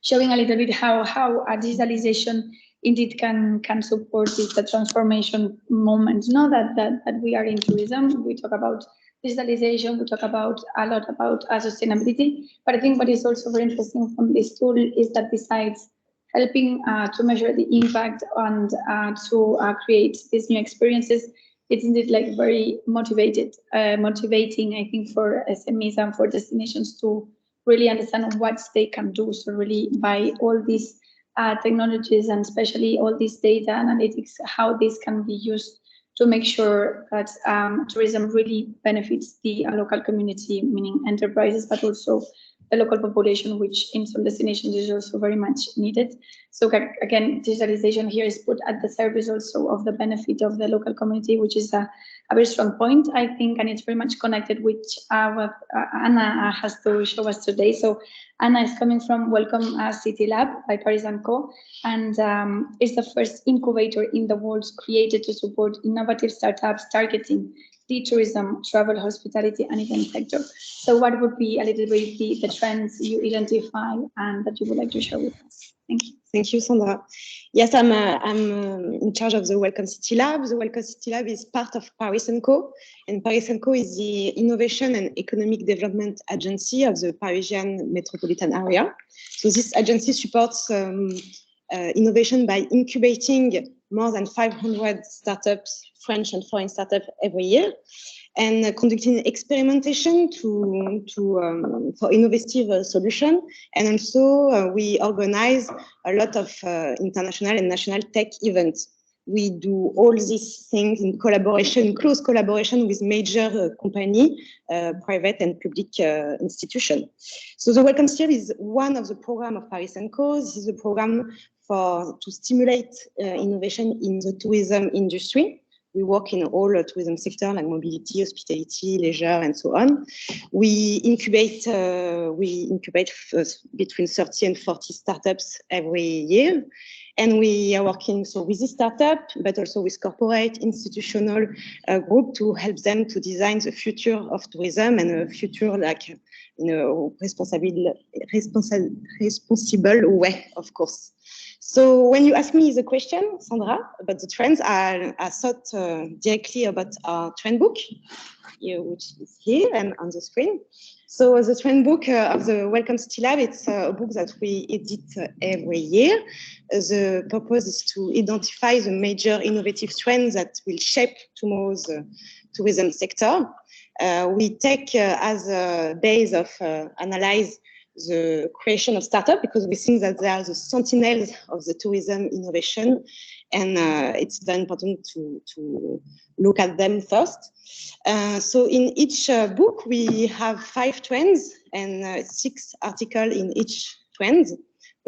showing a little bit how digitalization indeed can support this transformation moment. That we are in tourism. We talk about digitalization, we talk about a lot about sustainability, but I think what is also very interesting from this tool is that besides helping to measure the impact and to create these new experiences, it's indeed very motivating, I think, for SMEs and for destinations to really understand what they can do. So really by all these technologies and especially all this data analytics, how this can be used to make sure that tourism really benefits the local community, meaning enterprises, but also the local population, which in some destinations is also very much needed. So again, digitalization here is put at the service also of the benefit of the local community, which is a very strong point, I think, and it's very much connected with what Anna has to show us today. So Anna is coming from Welcome City Lab by Paris & Co. and is the first incubator in the world created to support innovative startups targeting the tourism, travel, hospitality, and event sector. So what would be a little bit the trends you identify and that you would like to share with us? Thank you. Thank you, Sandra. Yes, I'm in charge of the Welcome City Lab. The Welcome City Lab is part of Paris & Co. And Paris & Co. is the Innovation and Economic Development Agency of the Parisian metropolitan area. So this agency supports innovation by incubating more than 500 startups, French and foreign startups every year, and conducting experimentation for innovative solution. And also we organize a lot of international and national tech events. We do all these things in collaboration, close collaboration with major company, private and public institutions. So the Welcome City is one of the programs of Paris & Co. This is a program to stimulate innovation in the tourism industry. We work in all tourism sectors like mobility, hospitality, leisure, and so on. We incubate between 30 and 40 startups every year. And we are working with this startup, but also with corporate, institutional group to help them to design the future of tourism and a future responsible way, of course. So when you ask me the question, Sandra, about the trends, I thought directly about our trend book, which is here and on the screen. So the trend book of the Welcome City Lab, it's a book that we edit every year. The purpose is to identify the major innovative trends that will shape tomorrow's tourism sector. We take as a base of analyze the creation of startups because we think that they are the sentinels of the tourism innovation, and it's very important to look at them first. So in each book, we have 5 trends and 6 articles in each trend.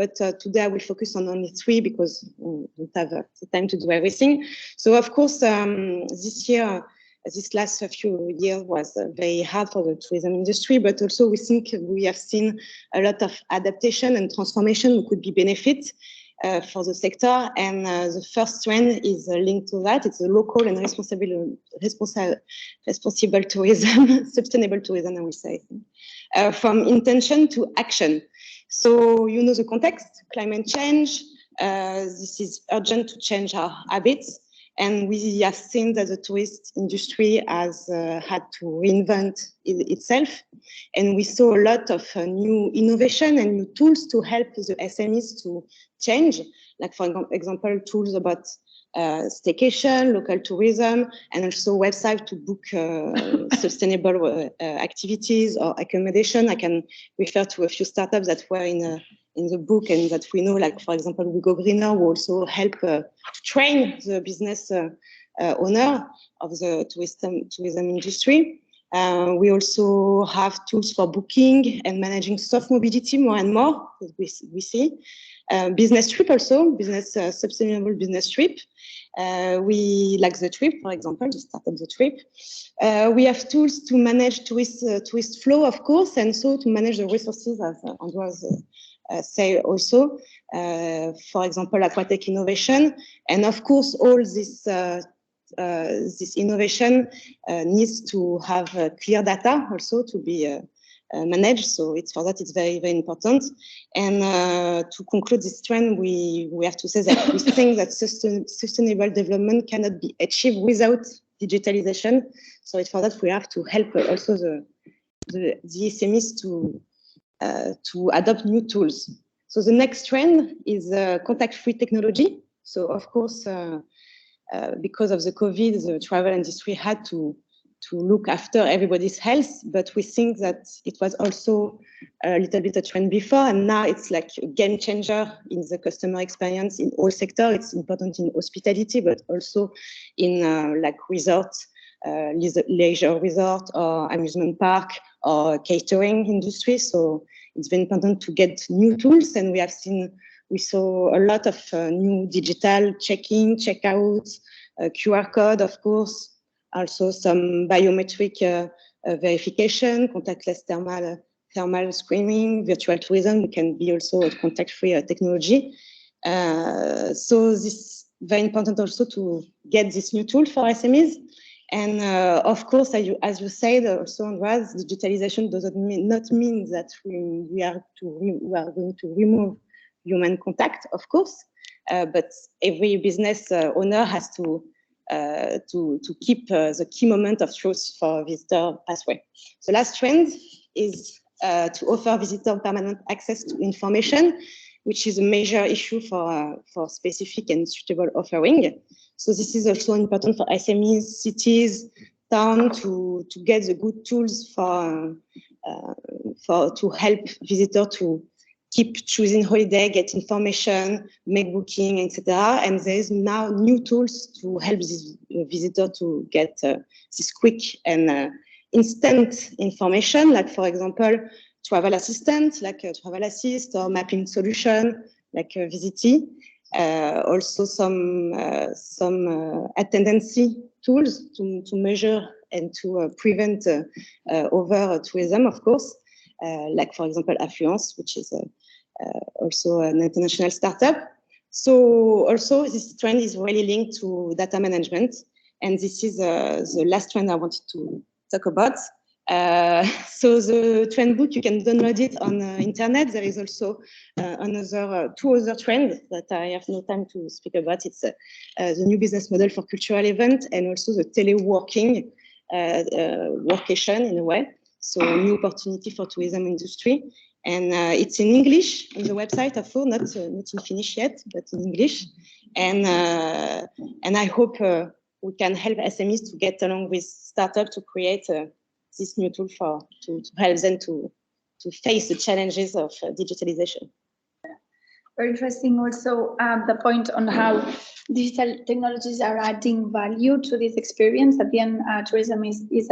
but today I will focus on only 3 because we don't have the time to do everything. So of course, this year, this last few years was very hard for the tourism industry, but also we think we have seen a lot of adaptation and transformation could be benefit for the sector. And the first trend is linked to that. It's a local and responsible tourism, sustainable tourism, I would say, from intention to action. So you know the context, climate change. This is urgent to change our habits. And we have seen that the tourist industry has had to reinvent itself. And we saw a lot of new innovation and new tools to help the SMEs to change. Like, for example, tools about staycation, local tourism, and also website to book sustainable activities or accommodation. I can refer to a few startups that were in the book and that we know, like, for example, We Go Greener will also help train the business owner of the tourism industry. We also have tools for booking and managing soft mobility more and more, we see. Business trip also, sustainable business trip. We like the trip, for example, we started the trip. We have tools to manage tourist flow, of course, and so to manage the resources, as Andreas say also, for example, aquatic innovation. And of course, all this innovation needs to have clear data also to be managed. So for that, it's very, very important. And to conclude this trend, we have to say that we think that sustainable development cannot be achieved without digitalization. So for that, we have to help also the SMEs to adopt new tools. So the next trend is contact-free technology. So of course, because of the COVID, the travel industry had to look after everybody's health, but we think that it was also a little bit a trend before, and now it's like a game changer in the customer experience in all sectors. It's important in hospitality, but also in like resort, leisure resort or amusement park or catering industry. So it's very important to get new tools, and we saw a lot of new digital check-in, check-out, QR code, of course, also some biometric verification, contactless thermal screening, virtual tourism. It can be also a contact-free technology. So this is very important also to get this new tool for SMEs. And of course, as you said, also Andreas, digitalization doesn't not mean that we are going to remove human contact, of course, but every business owner has to keep the key moment of truth for visitor pathway. The last trend is to offer visitor permanent access to information, which is a major issue for specific and suitable offering. So this is also important for SMEs, cities, town to get the good tools to help visitor to keep choosing holiday, get information, make booking, etc. And there is now new tools to help this visitor to get this quick and instant information, like, for example, travel assistant, like Travel Assist, or mapping solution, like Visity. Also some attendance tools to measure and to prevent over tourism, of course, like, for example, Affluence, which is also an international startup. So also this trend is really linked to data management. And this is the last trend I wanted to talk about. So the trend book, you can download it on internet. There is also two other trends that I have no time to speak about. It's the new business model for cultural event, and also the teleworking workation in a way. So new opportunity for tourism industry. And it's in English on the website, of course, not in Finnish yet, but in English. And I hope we can help SMEs to get along with startups to create this new tool to help them to face the challenges of digitalization. Very interesting also the point on how digital technologies are adding value to this experience. At the end, tourism is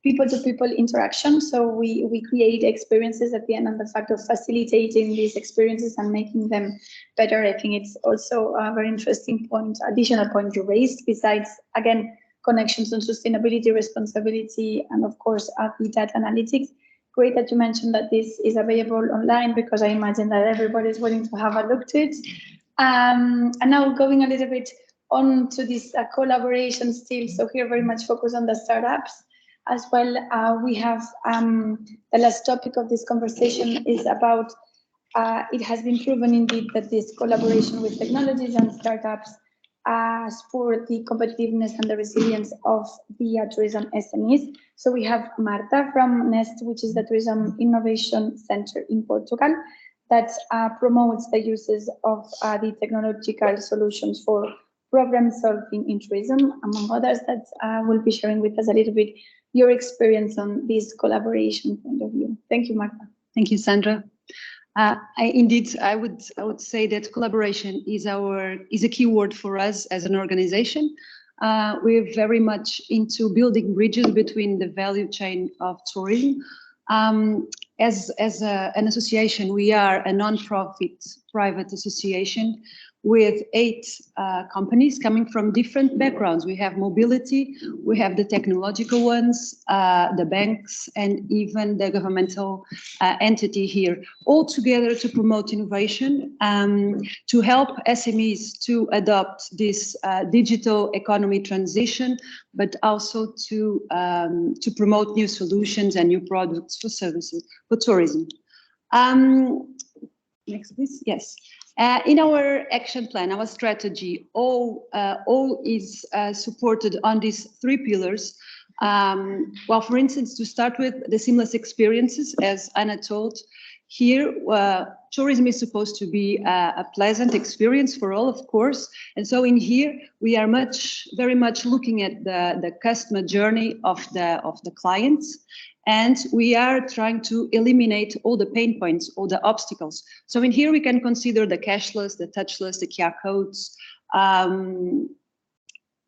people-to-people interaction. So we create experiences at the end, and the fact of facilitating these experiences and making them better, I think it's also a very interesting point, additional point you raised, besides, again, connections on sustainability, responsibility, and of course, the data analytics. Great that you mentioned that this is available online, because I imagine that everybody is willing to have a look to it. And now going a little bit on to this collaboration still. So here very much focus on the startups as well. We have the last topic of this conversation is about, it has been proven indeed that this collaboration with technologies and startups support the competitiveness and the resilience of the tourism SMEs. So we have Marta from NEST, which is the Tourism Innovation Center in Portugal, that promotes the uses of the technological solutions for problem solving in tourism, among others, that will be sharing with us a little bit your experience on this collaboration point of view. Thank you, Marta. Thank you, Sandra. I would say that collaboration is a key word for us as an organization. We're very much into building bridges between the value chain of tourism. As an association, we are a non-profit private association with 8 companies coming from different backgrounds. We have mobility, we have the technological ones, the banks, and even the governmental entity here, all together to promote innovation, to help SMEs to adopt this digital economy transition, but also to promote new solutions and new products for services, for tourism. Next, please. Yes. In our action plan, our strategy, all is supported on these 3 pillars. Well, for instance, to start with the seamless experiences, as Anna told, here tourism is supposed to be a pleasant experience for all, of course. And so in here, we are very much looking at the customer journey of the clients. And we are trying to eliminate all the pain points, all the obstacles. So in here, we can consider the cashless, the touchless, the QR codes,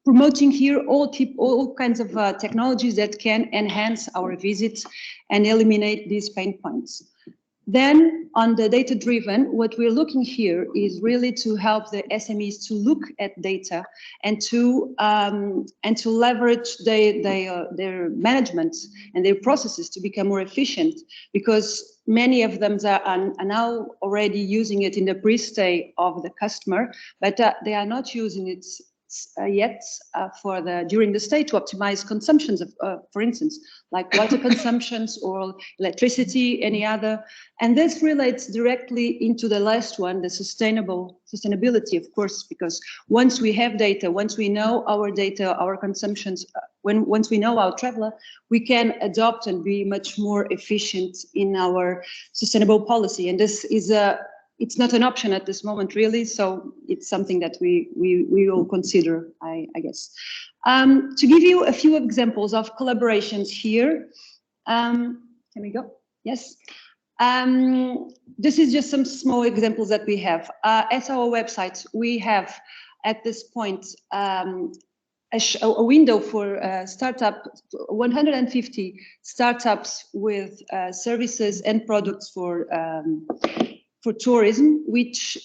promoting here all kinds of technologies that can enhance our visits and eliminate these pain points. Then on the data-driven, what we're looking here is really to help the SMEs to look at data and to leverage their management and their processes to become more efficient, because many of them are now already using it in the pre-stay of the customer, but they are not using it yet during the stay to optimize consumptions of, for instance, like water consumptions or electricity, any other. And this relates directly into the last one, the sustainability, of course, because once we have data, once we know our data, our consumptions, once we know our traveler, we can adopt and be much more efficient in our sustainable policy. And this is it's not an option at this moment, really. So it's something that we will consider, I guess. To give you a few examples of collaborations here. Can we go? Yes. This is just some small examples that we have. At our website, we have at this point a window for startup, 150 startups with services and products for tourism, which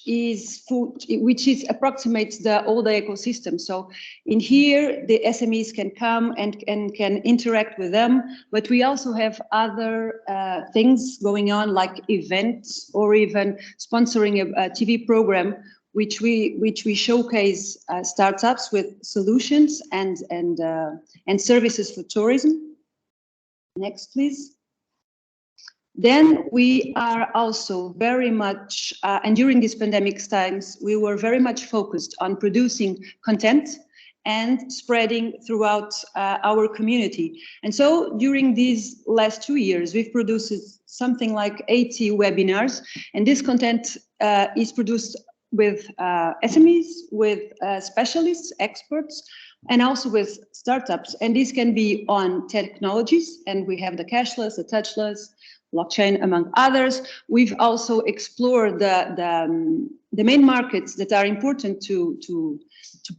approximates all the ecosystem. So in here, the SMEs can come and can interact with them, but we also have other things going on, like events or even sponsoring a TV program, which we showcase startups with solutions and services for tourism. Next, please. Then we are also very much, and during these pandemic times, we were very much focused on producing content and spreading throughout our community. And so during these last 2 years, we've produced something like 80 webinars, and this content is produced with SMEs, with specialists, experts, and also with startups. And this can be on technologies, and we have the cashless, the touchless, blockchain, among others. We've also explored the main markets that are important to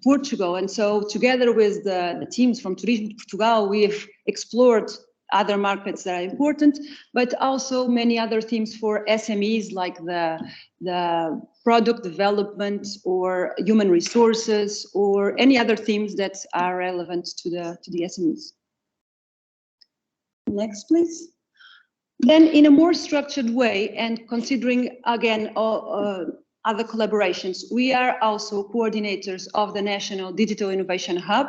Portugal. And so together with the teams from Turismo de Portugal, we've explored other markets that are important, but also many other themes for SMEs like the product development or human resources or any other themes that are relevant to the SMEs. Next, please. Then in a more structured way and considering again other collaborations, we are also coordinators of the National Digital Innovation Hub,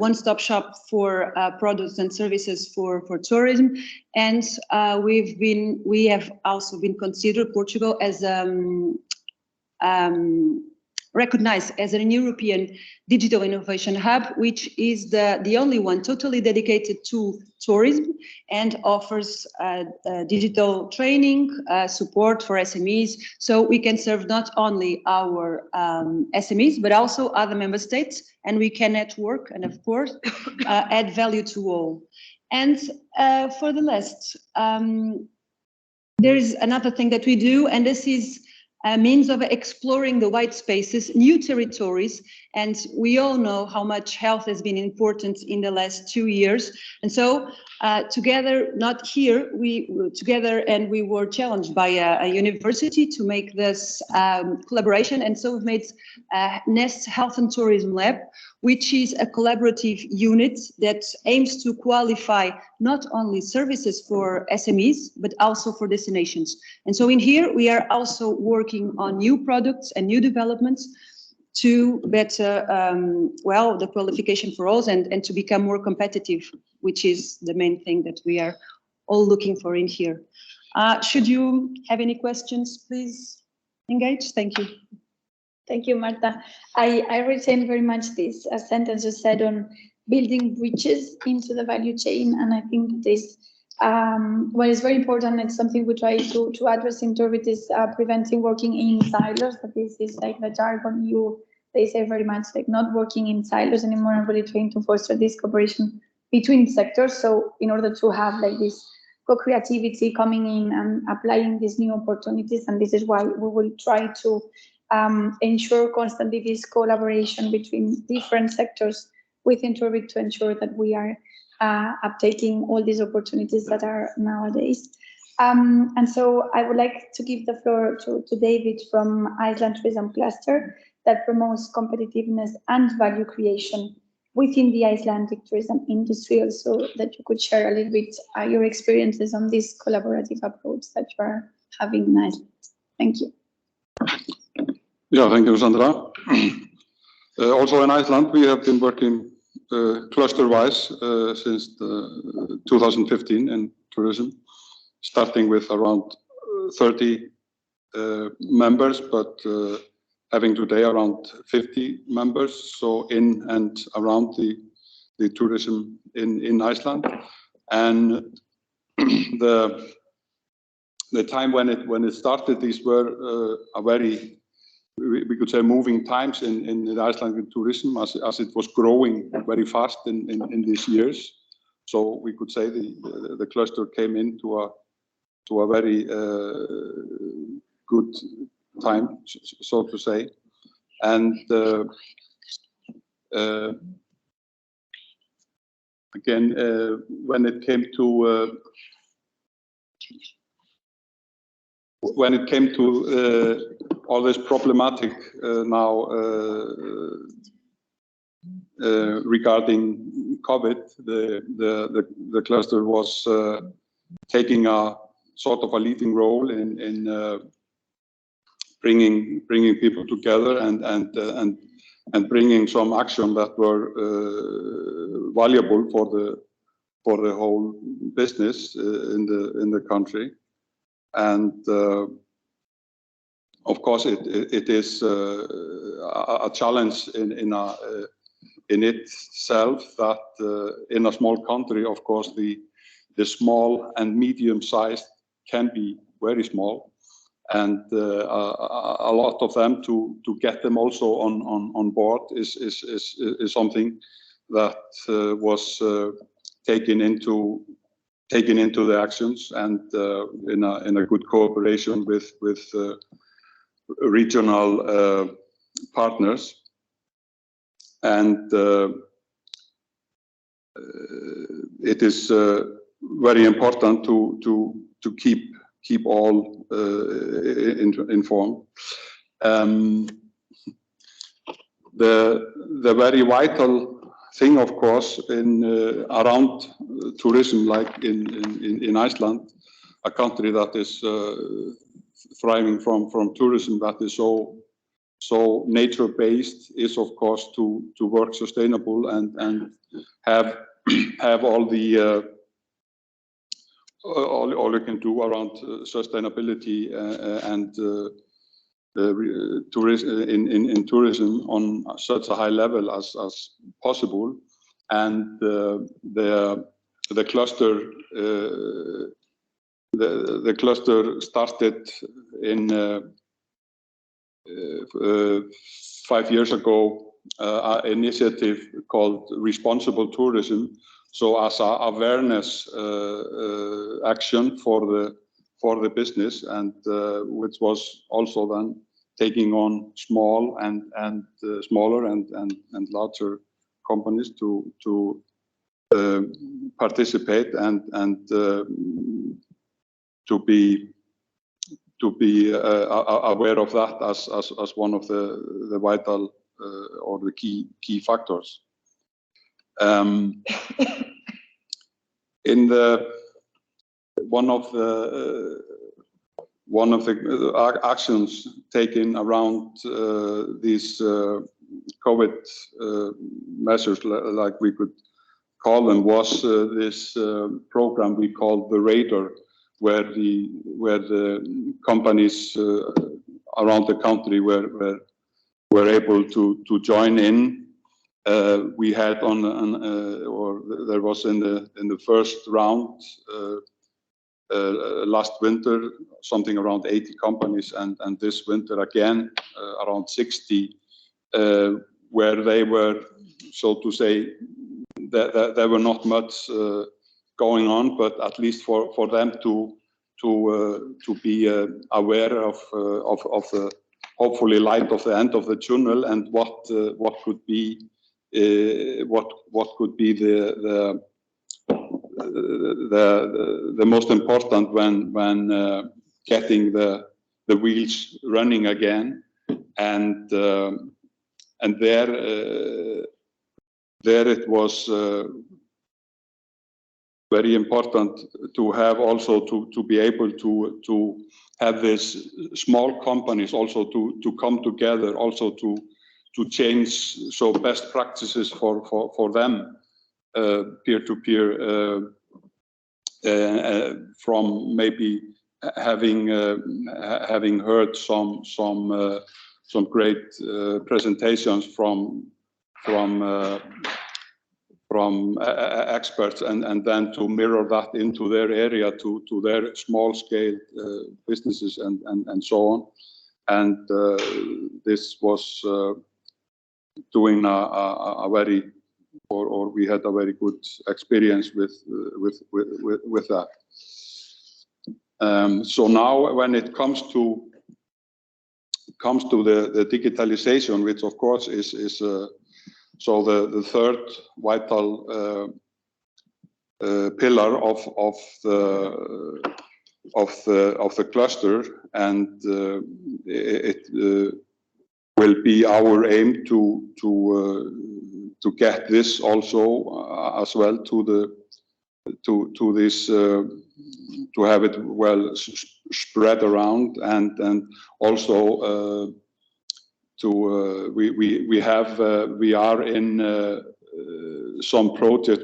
one-stop shop for products and services for tourism, and we have also been considered Portugal as recognized as an European digital innovation hub, which is the only one totally dedicated to tourism and offers digital training, support for SMEs. So we can serve not only our SMEs, but also other member states, and we can network and of course add value to all. And for the last, there is another thing that we do, and this is a means of exploring the white spaces, new territories, and we all know how much health has been important in the last 2 years. And so together, not here, we were challenged by a university to make this collaboration, and so we've made Nest Health and Tourism Lab, which is a collaborative unit that aims to qualify not only services for SMEs, but also for destinations. And so in here, we are also working on new products and new developments to better, the qualification for all and to become more competitive, which is the main thing that we are all looking for in here. Should you have any questions, please engage. Thank you. Thank you, Marta. I retain very much this sentence you said on building bridges into the value chain, and I think this what is very important and something we try to address in TOURBIT is preventing working in silos. That this is like the jargon they say very much, like not working in silos anymore, and really trying to foster this cooperation between sectors. So in order to have like this co-creativity coming in and applying these new opportunities, and this is why we will try to ensure constantly this collaboration between different sectors within TOURBIT to ensure that we are uptaking all these opportunities that are nowadays. And so I would like to give the floor to David from Iceland Tourism Cluster that promotes competitiveness and value creation within the Icelandic tourism industry, also that you could share a little bit your experiences on this collaborative approach that you are having in Iceland. Thank you. Yeah, thank you, Sandra. Also in Iceland, we have been working cluster-wise since 2015 in tourism, starting with around 30 members, but having today around 50 members, so in and around the tourism in Iceland. And the time when it started, these were a very, we could say, moving times in the Icelandic tourism as it was growing very fast in these years. So we could say the cluster came into a very good time, so to say. And again, when it came to all this problematic now regarding COVID, the cluster was taking a sort of a leading role in bringing people together and bringing some action that were valuable for the whole business in the country. And of course, it is a challenge in itself that in a small country, of course, the small and medium-sized can be very small, and a lot of them to get them also on board is something that was taken into the actions, and in a good cooperation with regional partners. And it is very important to keep all informed. The very vital thing, of course, in around tourism, like in Iceland, a country that is thriving from tourism, that is so nature-based, is of course to work sustainable and have all the all you can do around sustainability and in tourism on such a high level as possible. And the cluster the cluster started in 5 years ago, an initiative called Responsible Tourism. So as an awareness action for the business, and which was also then taking on small and smaller and larger companies to participate and to be aware of that as one of the vital or the key factors. In one of the actions taken around these COVID measures, like we could call them, was this program we called the Radar, where the companies around the country were able to join in. We had or there was in the first round last winter something around 80 companies, and this winter again around 60, where they were, so to say, there were not much going on, but at least for them to be aware of the hopefully light of the end of the tunnel, and what could be the most important when getting the wheels running again, and there it was very important to have also to be able to have these small companies also to come together, also to change so best practices for them, peer-to-peer, from maybe having heard some great presentations from experts, and then to mirror that into their area, to their small-scale businesses and so on. And this was doing a very, or we had a very good experience with that. So now, when it comes to the digitalization, which of course is so the third vital pillar of the cluster, and it will be our aim to get this also as well to this to have it well spread around, and also we are in some project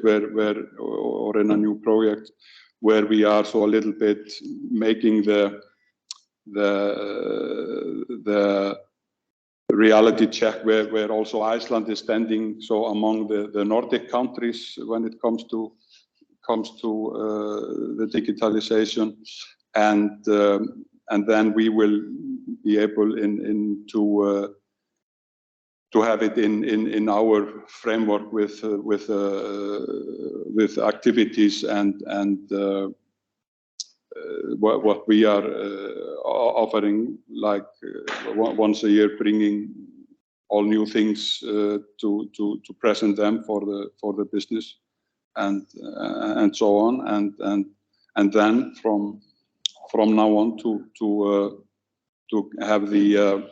or in a new project where we are so a little bit making the reality check, where also Iceland is standing so among the Nordic countries when it comes to the digitalization, and then we will be able to have it in our framework with activities and what we are offering, like once a year, bringing all new things to present them for the business, and so on, and then from now on to have the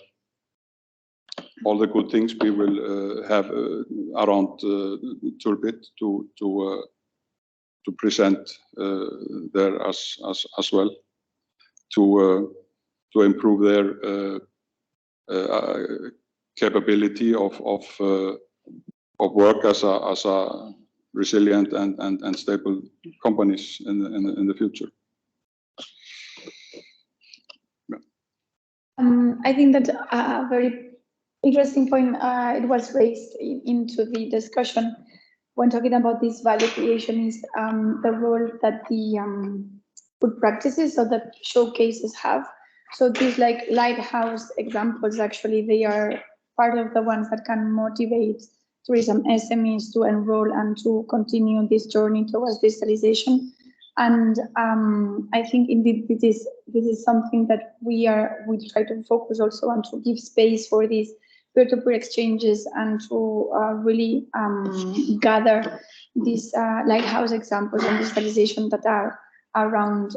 all the good things we will have around TOURBIT to present there as well, to improve their capability of work as a resilient and stable companies in the future. I think that a very interesting point it was raised into the discussion when talking about this value creation is the role that the good practices or the showcases have. So these like lighthouse examples, actually, they are part of the ones that can motivate tourism SMEs to enroll and to continue this journey towards digitalization. And I think indeed this is something that we try to focus also on, to give space for these peer-to-peer exchanges and to really gather these lighthouse examples on digitalization that are around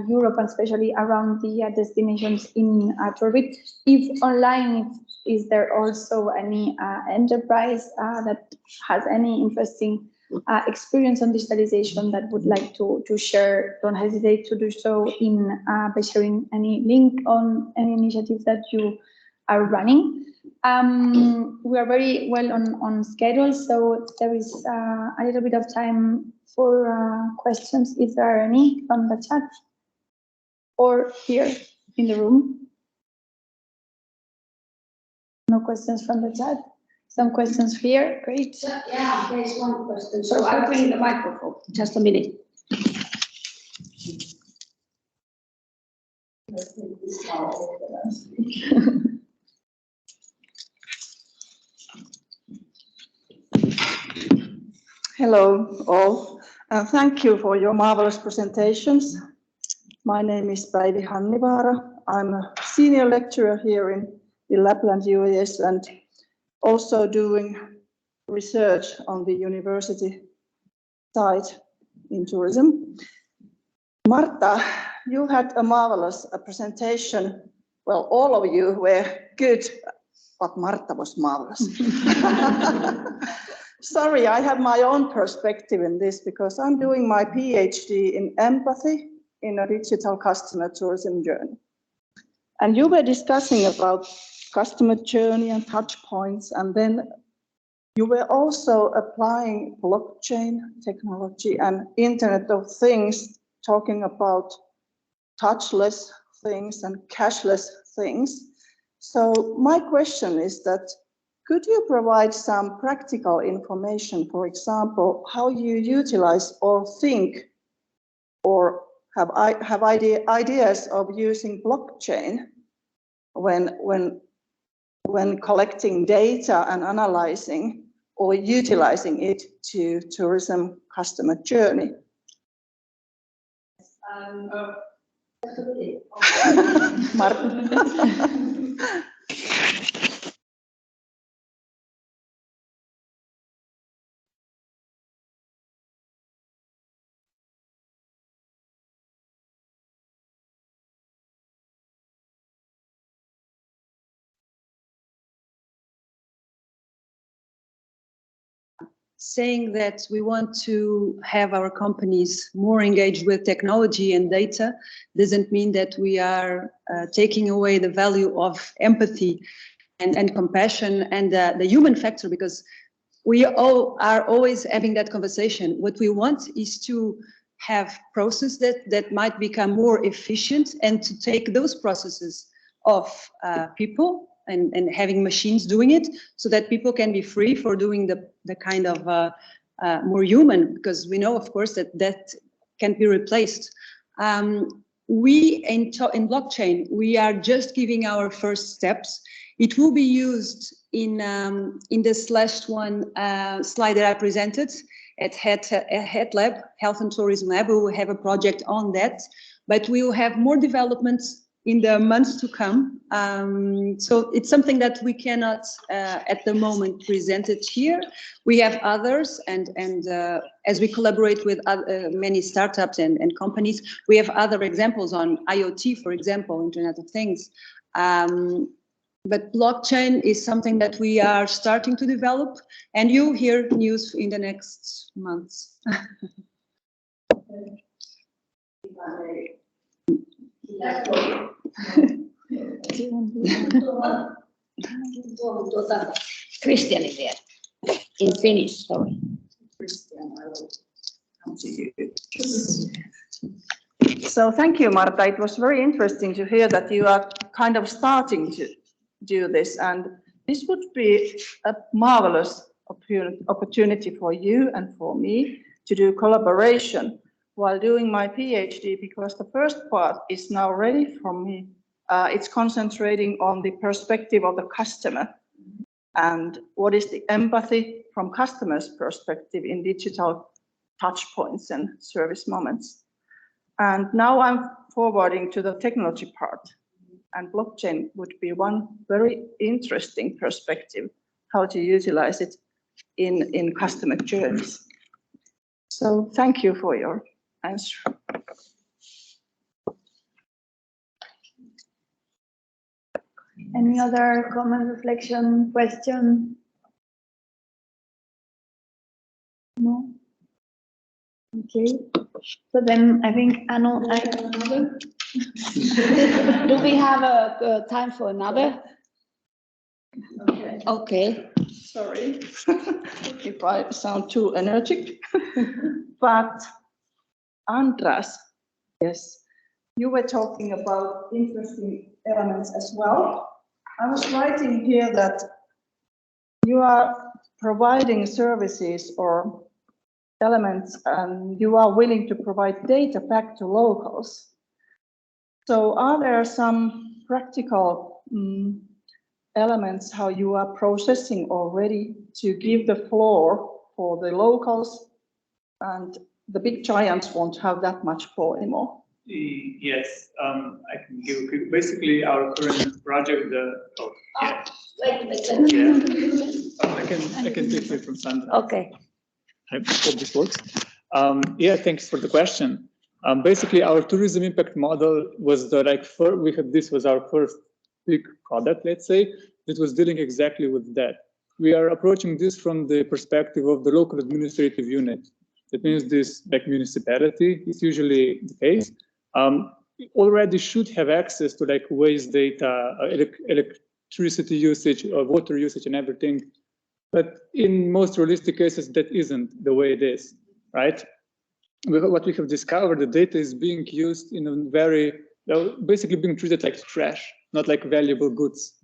Europe, and especially around the destinations in TOURBIT. If online, is there also any enterprise that has any interesting experience on digitalization that would like to share? Don't hesitate to do so by sharing any link on any initiative that you are running. We are very well on schedule, so there is a little bit of time for questions, if there are any from the chat or here in the room. No questions from the chat. Some questions here. Great. Yeah, there is one question. So I'll bring the microphone. Just a minute. Hello, all. Thank you for your marvelous presentations. My name is Päivi Hannivaara. I'm a senior lecturer here in Lapland, UAS, and also doing research on the university side in tourism. Marta, you had a marvelous presentation. Well, all of you were good, but Marta was marvelous. Sorry, I have my own perspective in this because I'm doing my PhD in empathy in a digital customer tourism journey. And you were discussing about customer journey and touch points, and then you were also applying blockchain technology and Internet of Things, talking about touchless things and cashless things. So my question is that, could you provide some practical information, for example, how you utilize or think or have ideas of using blockchain when collecting data and analyzing or utilizing it to tourism customer journey? Martin. Saying that we want to have our companies more engaged with technology and data doesn't mean that we are taking away the value of empathy and compassion and the human factor, because we all are always having that conversation. What we want is to have processes that might become more efficient, and to take those processes of people and having machines doing it, so that people can be free for doing the kind of more human, because we know, of course, that can be replaced. We in blockchain, we are just giving our first steps. It will be used in the /1 slide that I presented at HET Lab, Health and Tourism Lab. We will have a project on that, but we will have more developments in the months to come. So it's something that we cannot at the moment present it here. We have others, and as we collaborate with many startups and companies, we have other examples on IoT, for example, Internet of Things. But blockchain is something that we are starting to develop, and you'll hear news in the next months. Christian is there. In Finnish, sorry. Christian, I will come to you. So thank you, Marta. It was very interesting to hear that you are kind of starting to do this, and this would be a marvelous opportunity for you and for me to do collaboration while doing my PhD, because the first part is now ready for me. It's concentrating on the perspective of the customer and what is the empathy from customers' perspective in digital touch points and service moments. And now I'm forwarding to the technology part, and blockchain would be one very interesting perspective, how to utilize it in customer journeys. So thank you for your answer. Any other comment, reflection, question? No? Okay. So then I think Anu, I have another. Do we have a time for another? Okay. Okay. Sorry if I sound too energetic, but Andras, yes, you were talking about interesting elements as well. I was writing here that you are providing services or elements and you are willing to provide data back to locals. So are there some practical elements how you are processing already to give the floor for the locals, and the big giants won't have that much floor anymore? Yes, I can give a quick, basically our current project, Wait. I can take it from Sandra. Okay. I hope this works. Yeah, thanks for the question. Basically, our tourism impact model was this was our first big product, let's say, that was dealing exactly with that. We are approaching this from the perspective of the local administrative unit. That means this municipality is usually the case. Already should have access to waste data, electricity usage, or water usage, and everything. But in most realistic cases, that isn't the way it is, right? What we have discovered, the data is being used in a very, basically being treated like trash, not like valuable goods.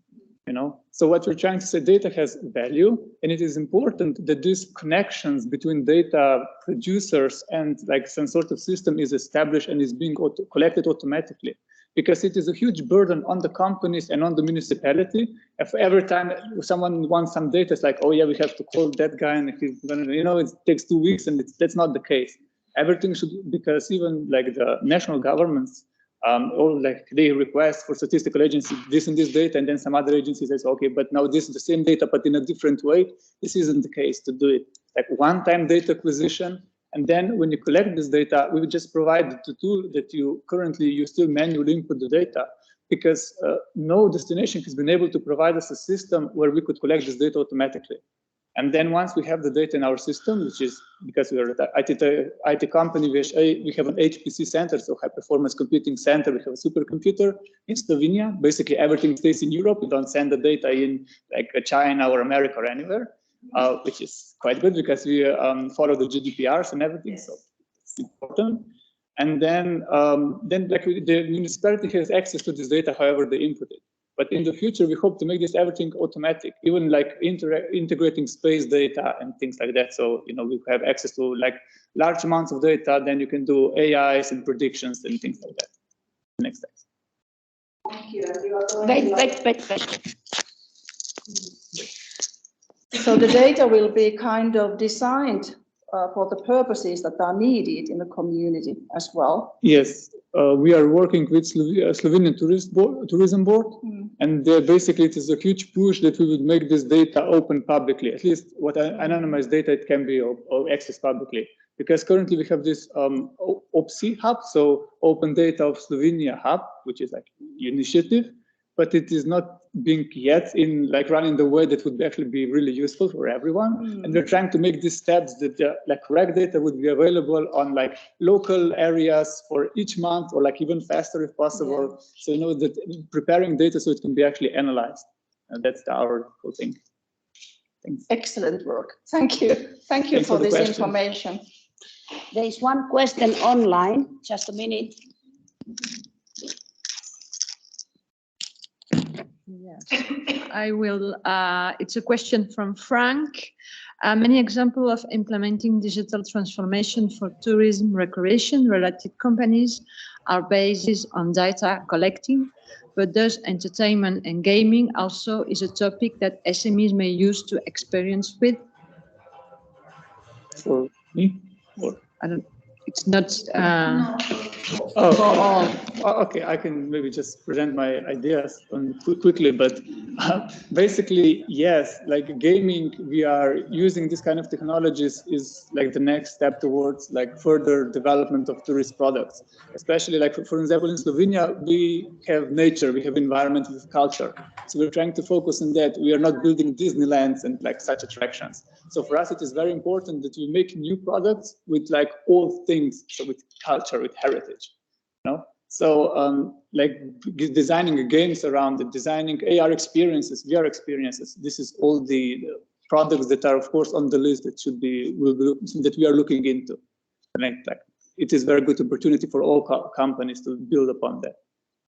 So what we're trying to say, data has value, and it is important that these connections between data producers and some sort of system is established and is being collected automatically, because it is a huge burden on the companies and on the municipality. If every time someone wants some data, it's like, oh yeah, we have to call that guy, and he's gonna, it takes 2 weeks, and that's not the case. Everything should, because even the national governments, they request for statistical agency this and this data, and then some other agency says, okay, but now this is the same data, but in a different way. This isn't the case to do it. One-time data acquisition, and then when you collect this data, we would just provide the tool that you still manually input the data, because no destination has been able to provide us a system where we could collect this data automatically. And then once we have the data in our system, which is because we are an IT company, we have an HPC center, so high performance computing center. We have a supercomputer in Slovenia. Basically, everything stays in Europe. We don't send the data in China or America or anywhere, which is quite good because we follow the GDPRs and everything. So it's important. And then the municipality has access to this data, however they input it. But in the future, we hope to make this everything automatic, even integrating space data and things like that. So, we have access to large amounts of data, then you can do AIs and predictions and things like that. Next slide. Thank you. Wait. So the data will be kind of designed for the purposes that are needed in the community as well? Yes, we are working with Slovenian Tourism Board, and basically it is a huge push that we would make this data open publicly. At least what anonymized data it can be or accessed publicly. Because currently we have this OPSI hub, so Open Data of Slovenia hub, which is like initiative, but it is not being yet in like running the way that would actually be really useful for everyone. And we're trying to make these steps that like correct data would be available on like local areas for each month or like even faster if possible. So you know that preparing data so it can be actually analyzed. And that's our whole thing. Thanks. Excellent work. Thank you. Thank you for this information. There is one question online. Just a minute. Yes, I will. It's a question from Frank. Many examples of implementing digital transformation for tourism, recreation related companies are based on data collecting, but does entertainment and gaming also is a topic that SMEs may use to experience with? For me? Or I don't. It's not for all. Okay, I can maybe just present my ideas quickly, but basically, yes, like gaming, we are using this kind of technologies is like the next step towards like further development of tourist products, especially like, for example, in Slovenia, we have nature, we have environment with culture. So we're trying to focus on that. We are not building Disneylands and like such attractions. So for us, it is very important that we make new products with like old things, so with culture, with heritage, you know? So like designing games around it, designing AR experiences, VR experiences. This is all the products that are, of course, on the list that should be, that we are looking into. And like, it is very good opportunity for all companies to build upon that.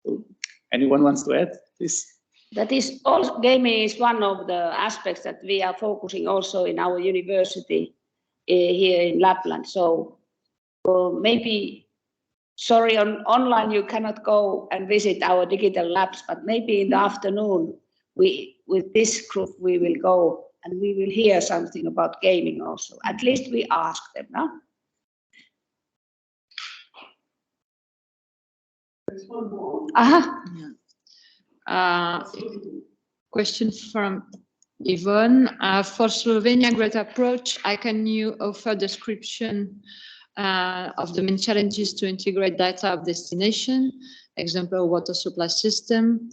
So anyone wants to add this? That is also, gaming is one of the aspects that we are focusing also in our university here in Lapland. So maybe, sorry, online you cannot go and visit our digital labs, but maybe in the afternoon, with this group, we will go and we will hear something about gaming also. At least we ask them, no? Question from Yvonne. For Slovenia Great Approach, can you offer description of the main challenges to integrate data of destination, example, water supply system?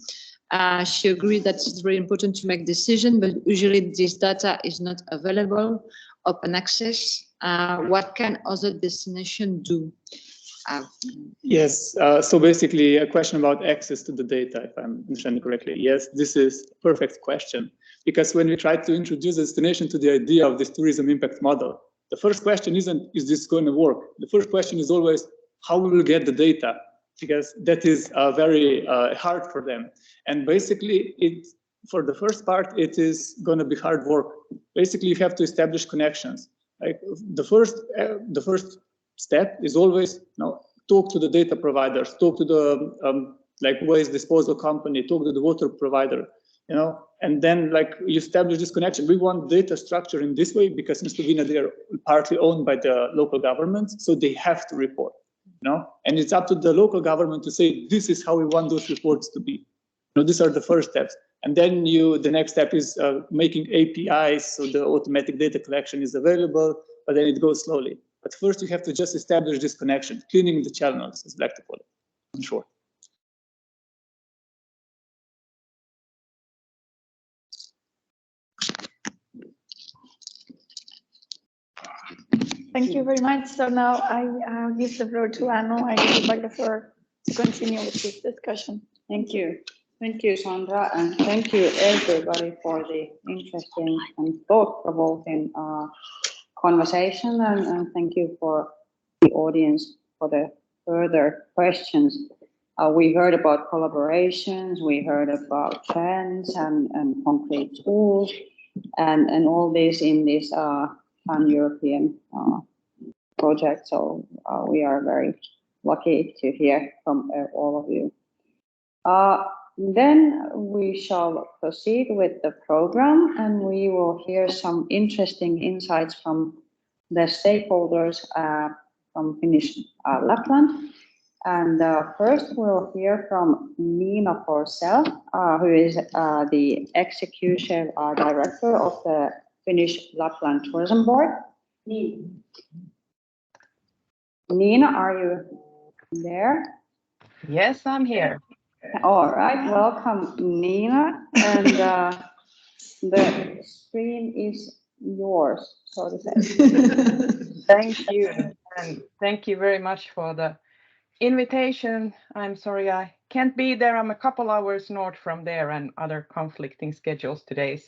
She agreed that it's very important to make decisions, but usually this data is not available, open access. What can other destinations do? Yes, so basically a question about access to the data, if I'm understanding correctly. Yes, this is a perfect question, because when we try to introduce a destination to the idea of this tourism impact model, the first question isn't, is this going to work? The first question is always, how we will get the data? Because that is very hard for them. And basically, for the first part, it is going to be hard work. Basically, you have to establish connections. Like the first step is always talk to the data providers, talk to the like waste disposal company, talk to the water provider, and then like you establish this connection. We want data structure in this way because in Slovenia they are partly owned by the local government, so they have to report, and it's up to the local government to say this is how we want those reports to be. These are the first steps, and then the next step is making APIs so the automatic data collection is available, but then it goes slowly. But first, you have to just establish this connection, cleaning the channels, as like to call it, in short. Thank you very much. So now I give the floor to Anu. I give you back the floor to continue with this discussion. Thank you. Thank you, Sandra, and thank you everybody for the interesting and thought-provoking conversation, and thank you for the audience for the further questions. We heard about collaborations, we heard about trends and concrete tools, and all this in this pan-European project. So we are very lucky to hear from all of you. Then we shall proceed with the program, and we will hear some interesting insights from the stakeholders from Finnish Lapland. And first we'll hear from Nina Forsell, who is the Executive Director of the Finnish Lapland Tourism Board. Nina, are you there? Yes, I'm here. All right, welcome, Nina. And the screen is yours, so to say. Thank you. And thank you very much for the invitation. I'm sorry I can't be there. I'm a couple hours north from there and other conflicting schedules today.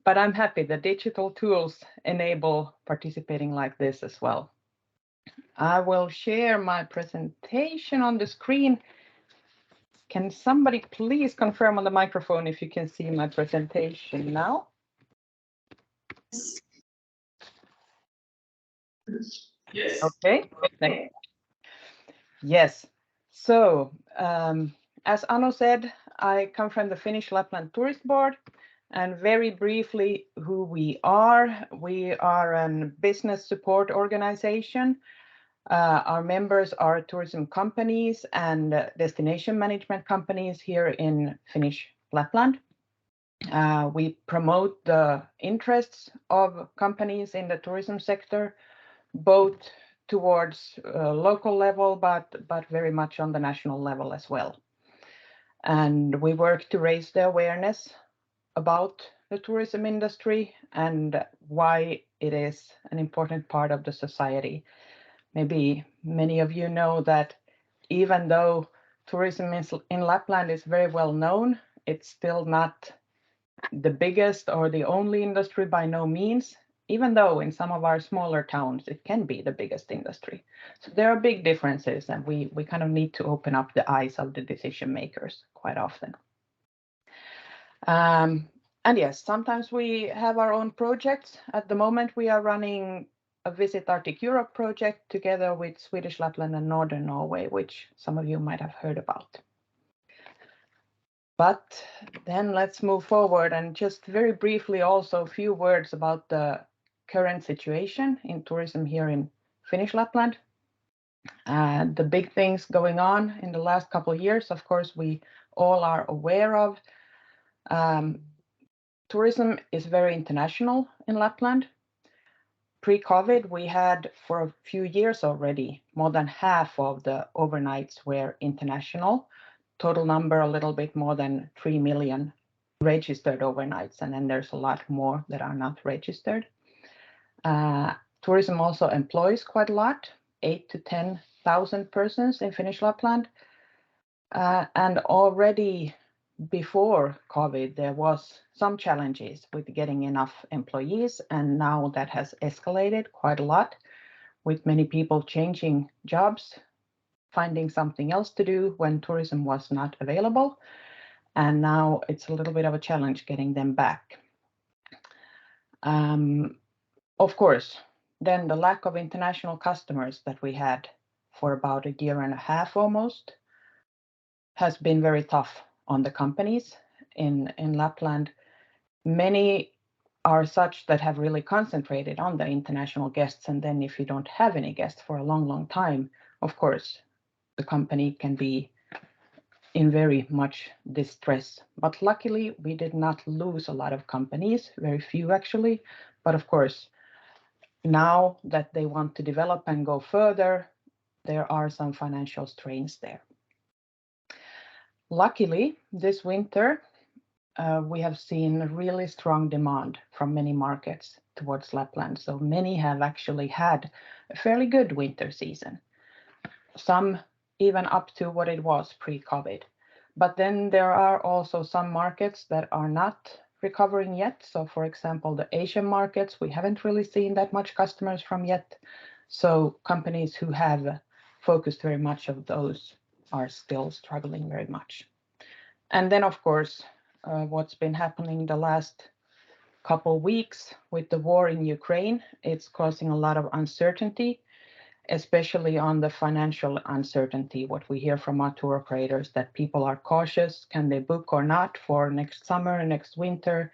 But I'm happy the digital tools enable participating like this as well. I will share my presentation on the screen. Can somebody please confirm on the microphone if you can see my presentation now? Yes. Okay. Thank you. Yes. So, as Anu said, I come from the Finnish Lapland Tourist Board, and very briefly who we are. We are a business support organization. Our members are tourism companies and destination management companies here in Finnish Lapland. We promote the interests of companies in the tourism sector, both towards local level, but very much on the national level as well. And we work to raise the awareness about the tourism industry and why it is an important part of the society. Maybe many of you know that even though tourism in Lapland is very well known, it's still not the biggest or the only industry by no means, even though in some of our smaller towns it can be the biggest industry. So there are big differences, and we kind of need to open up the eyes of the decision makers quite often. And yes, sometimes we have our own projects. At the moment, we are running a Visit Arctic Europe project together with Swedish Lapland and Northern Norway, which some of you might have heard about. But then let's move forward and just very briefly also a few words about the current situation in tourism here in Finnish Lapland. The big things going on in the last couple of years, of course, we all are aware of. Tourism is very international in Lapland. Pre-COVID, we had for a few years already, more than half of the overnights were international. Total number, a little bit more than 3 million registered overnights, and then there's a lot more that are not registered. Tourism also employs quite a lot, 8,000 to 10,000 persons in Finnish Lapland. And already before COVID, there was some challenges with getting enough employees, and now that has escalated quite a lot with many people changing jobs, finding something else to do when tourism was not available. And now it's a little bit of a challenge getting them back. Of course, then the lack of international customers that we had for about a year and a half almost has been very tough on the companies in Lapland. Many are such that have really concentrated on the international guests, and then if you don't have any guests for a long, long time, of course, the company can be in very much distress. But luckily, we did not lose a lot of companies, very few actually. But of course, now that they want to develop and go further, there are some financial strains there. Luckily, this winter, we have seen really strong demand from many markets towards Lapland. So many have actually had a fairly good winter season. Some even up to what it was pre-COVID. But then there are also some markets that are not recovering yet. So for example, the Asian markets, we haven't really seen that much customers from yet. So companies who have focused very much of those are still struggling very much. And then of course, what's been happening the last couple weeks with the war in Ukraine, it's causing a lot of uncertainty, especially on the financial uncertainty. What we hear from our tour operators, that people are cautious. Can they book or not for next summer, next winter?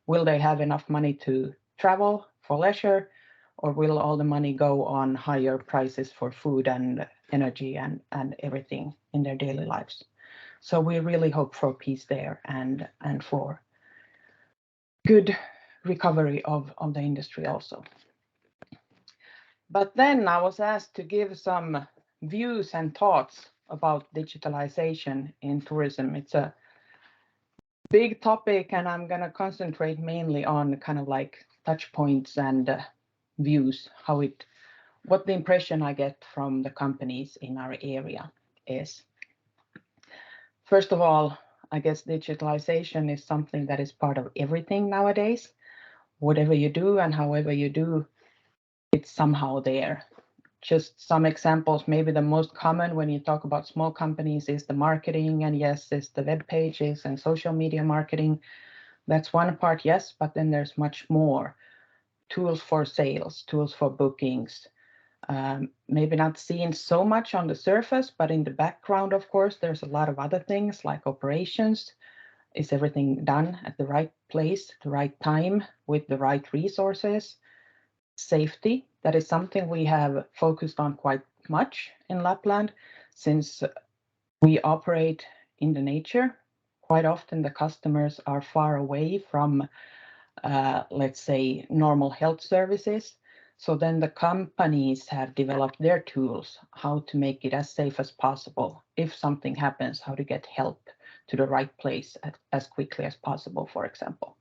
Will they have enough money to travel for leisure? or will all the money go on higher prices for food and energy and everything in their daily lives? So we really hope for peace there and for good recovery of the industry also. But then I was asked to give some views and thoughts about digitalization in tourism. It's a big topic, and I'm going to concentrate mainly on kind of like touch points and views, what the impression I get from the companies in our area is. First of all, I guess digitalization is something that is part of everything nowadays. Whatever you do and however you do, it's somehow there. Just some examples, maybe the most common when you talk about small companies is the marketing, and yes, it's the web pages and social media marketing. That's one part, yes, but then there's much more. Tools for sales, tools for bookings, maybe not seen so much on the surface, but in the background, of course, there's a lot of other things like operations. Is everything done at the right place, the right time, with the right resources? Safety, that is something we have focused on quite much in Lapland, since we operate in the nature. Quite often the customers are far away from, let's say, normal health services. So then the companies have developed their tools, how to make it as safe as possible. If something happens, how to get help to the right place as quickly as possible, for example.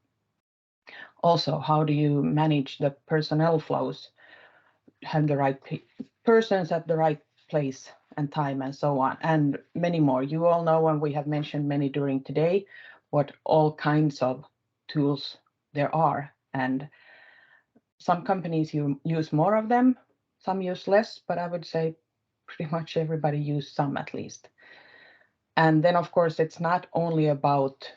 Also, how do you manage the personnel flows, have the right persons at the right place and time and so on, and many more. You all know, and we have mentioned many during today, what all kinds of tools there are. And some companies use more of them, some use less, but I would say pretty much everybody use some at least. And then, of course, it's not only about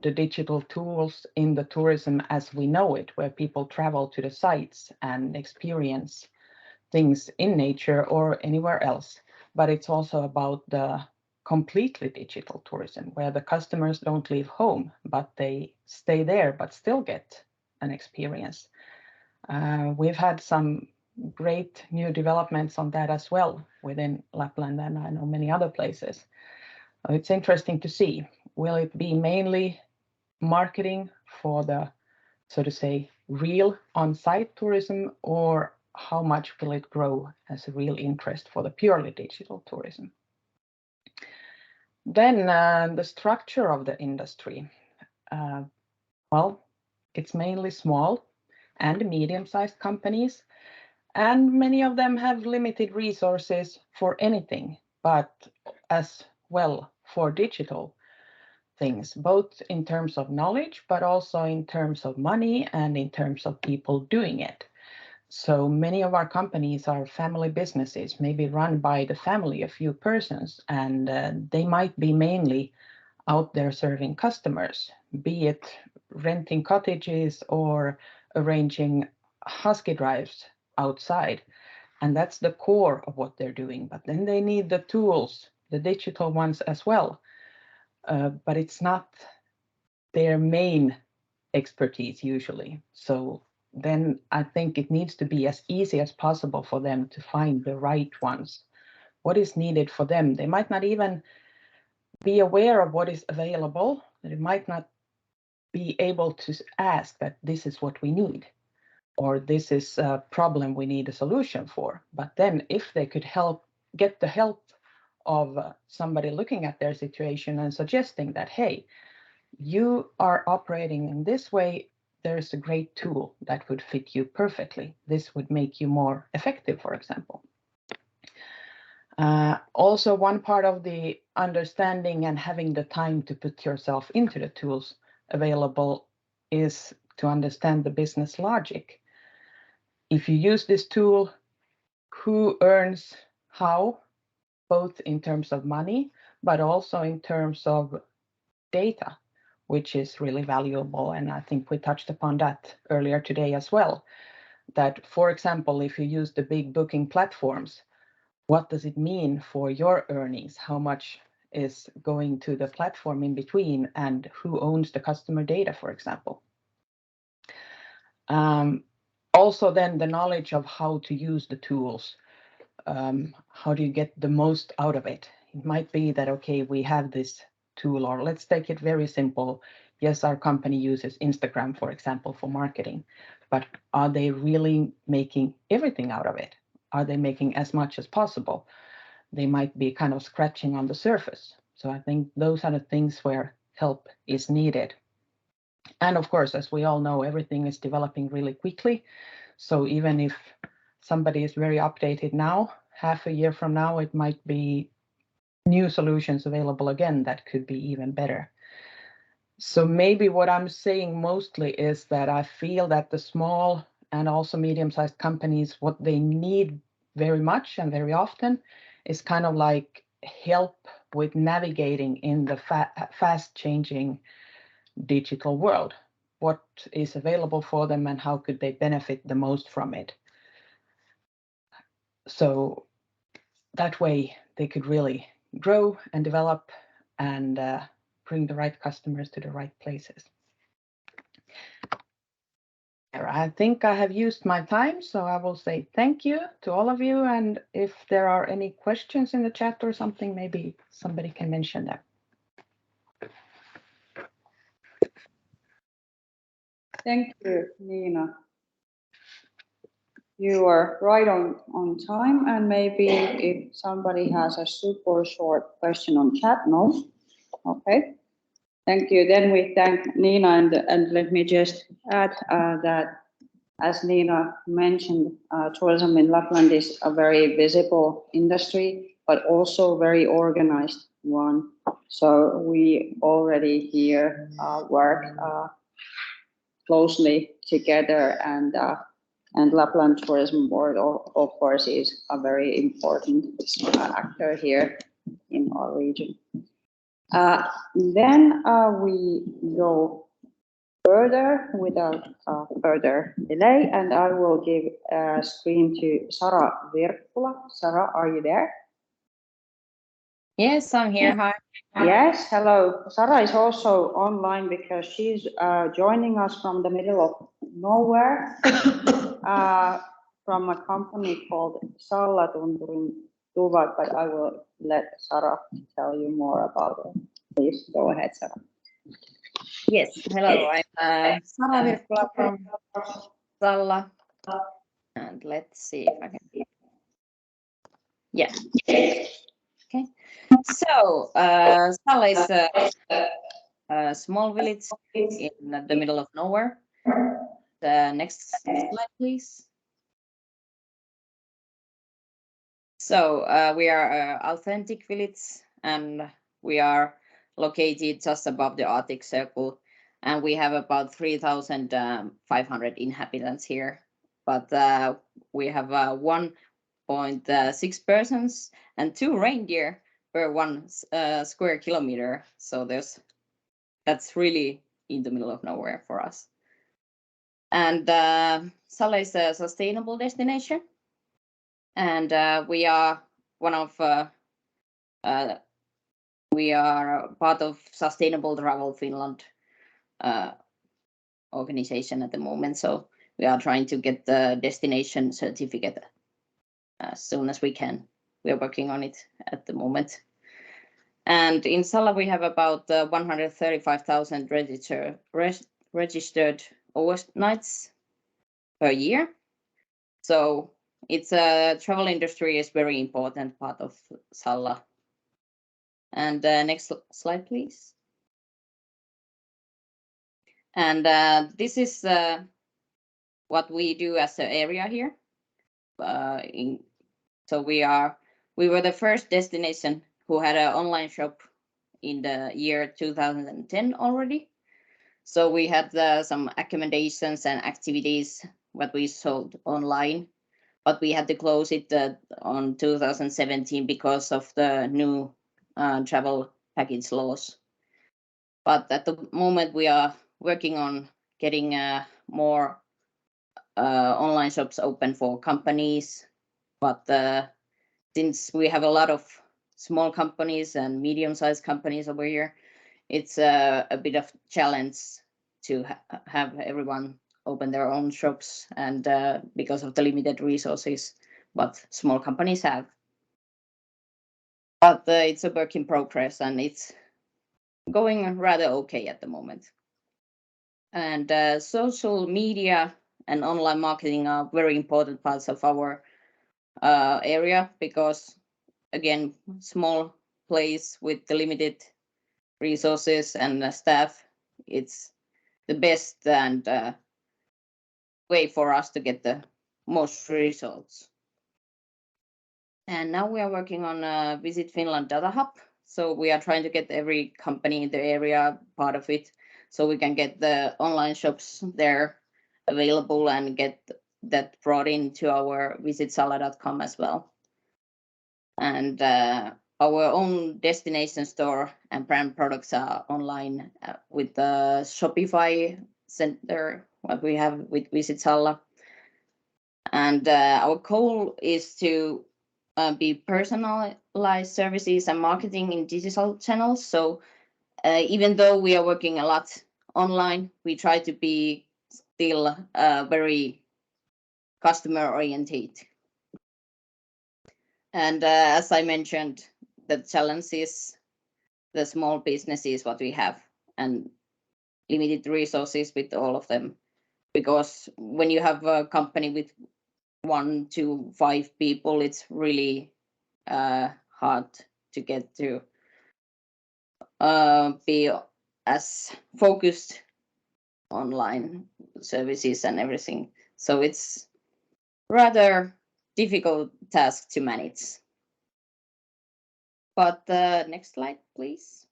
the digital tools in the tourism as we know it, where people travel to the sites and experience things in nature or anywhere else, but it's also about the completely digital tourism, where the customers don't leave home, but they stay there, but still get an experience. We've had some great new developments on that as well within Lapland, and I know many other places. It's interesting to see. Will it be mainly marketing for the, so to say, real on-site tourism, or how much will it grow as a real interest for the purely digital tourism? Then the structure of the industry. Well, it's mainly small and medium-sized companies, and many of them have limited resources for anything, but as well for digital things, both in terms of knowledge, but also in terms of money and in terms of people doing it. So many of our companies are family businesses, maybe run by the family, a few persons, and they might be mainly out there serving customers, be it renting cottages or arranging husky drives outside. And that's the core of what they're doing. But then they need the tools, the digital ones as well. But it's not their main expertise usually. So then I think it needs to be as easy as possible for them to find the right ones. What is needed for them? They might not even be aware of what is available. They might not be able to ask that this is what we need, or this is a problem we need a solution for. But then if they could get the help of somebody looking at their situation and suggesting that, hey, you are operating in this way, there's a great tool that would fit you perfectly. This would make you more effective, for example. Also, one part of the understanding and having the time to put yourself into the tools available is to understand the business logic. If you use this tool, who earns how, both in terms of money, but also in terms of data, which is really valuable. And I think we touched upon that earlier today as well, that, for example, if you use the big booking platforms, what does it mean for your earnings? How much is going to the platform in between, and who owns the customer data, for example? Also then the knowledge of how to use the tools. How do you get the most out of it? It might be that, okay, we have this tool, or let's take it very simple. Yes, our company uses Instagram, for example, for marketing, but are they really making everything out of it? Are they making as much as possible? They might be kind of scratching on the surface. So I think those are the things where help is needed. And of course, as we all know, everything is developing really quickly. So even if somebody is very updated now, half a year from now, it might be new solutions available again that could be even better. So maybe what I'm saying mostly is that I feel that the small and also medium-sized companies, what they need very much and very often is kind of like help with navigating in the fast-changing digital world. What is available for them and how could they benefit the most from it? So that way they could really grow and develop and bring the right customers to the right places. I think I have used my time, so I will say thank you to all of you. And if there are any questions in the chat or something, maybe somebody can mention them. Thank you, Nina. You are right on time, and maybe if somebody has a super short question on chat, no? Okay. Thank you. Then we thank Nina, and let me just add that, as Nina mentioned, tourism in Lapland is a very visible industry, but also very organized one. So we already here work closely together, and Lapland Tourism Board, of course, is a very important actor here in our region. Then we go further without further delay, and I will give a screen to Sara Virkkula. Sara, are you there? Yes, I'm here. Hi. Yes, hello. Sara is also online because she's joining us from the middle of nowhere, from a company called Sallatunturin Tuvat, but I will let Sara tell you more about it. Please go ahead, Sara. Yes, hello. I'm Sara Virkkula from Salla. And let's see if I can. Yeah. Okay. So Salla is a small village in the middle of nowhere. The next slide, please. So we are an authentic village, and we are located just above the Arctic Circle, and we have about 3,500 inhabitants here. But we have 1.6 persons and 2 reindeer per 1 square kilometer. So that's really in the middle of nowhere for us. And Salla is a sustainable destination. And we are we are part of Sustainable Travel Finland organization at the moment. So we are trying to get the destination certificate as soon as we can. We are working on it at the moment. And in Salla, we have about 135,000 registered overnights per year. So it's travel industry is very important part of Salla. And next slide, please. And this is what we do as an area here. So we were the first destination who had an online shop in the year 2010 already. So we had some accommodations and activities what we sold online, but we had to close it on 2017 because of the new travel package laws. But at the moment we are working on getting more online shops open for companies. But since we have a lot of small companies and medium-sized companies over here, it's a bit of challenge to have everyone open their own shops, and because of the limited resources what small companies have. But it's a work in progress, and it's going rather okay at the moment. And social media and online marketing are very important parts of our area, because again, small place with the limited resources and staff, it's the best and way for us to get the most results. And now we are working on Visit Finland Data Hub. So we are trying to get every company in the area part of it, so we can get the online shops there available and get that brought into our visitsala.com as well. And our own destination store and brand products are online with the Shopify center, what we have with Visitsala. And our goal is to be personalized services and marketing in digital channels. So even though we are working a lot online, we try to be still very customer oriented. And as I mentioned, the challenge is the small businesses what we have and limited resources with all of them. Because when you have a company with 1 to 5 people, it's really hard to get to be as focused online services and everything. So it's rather difficult task to manage. But next slide, please.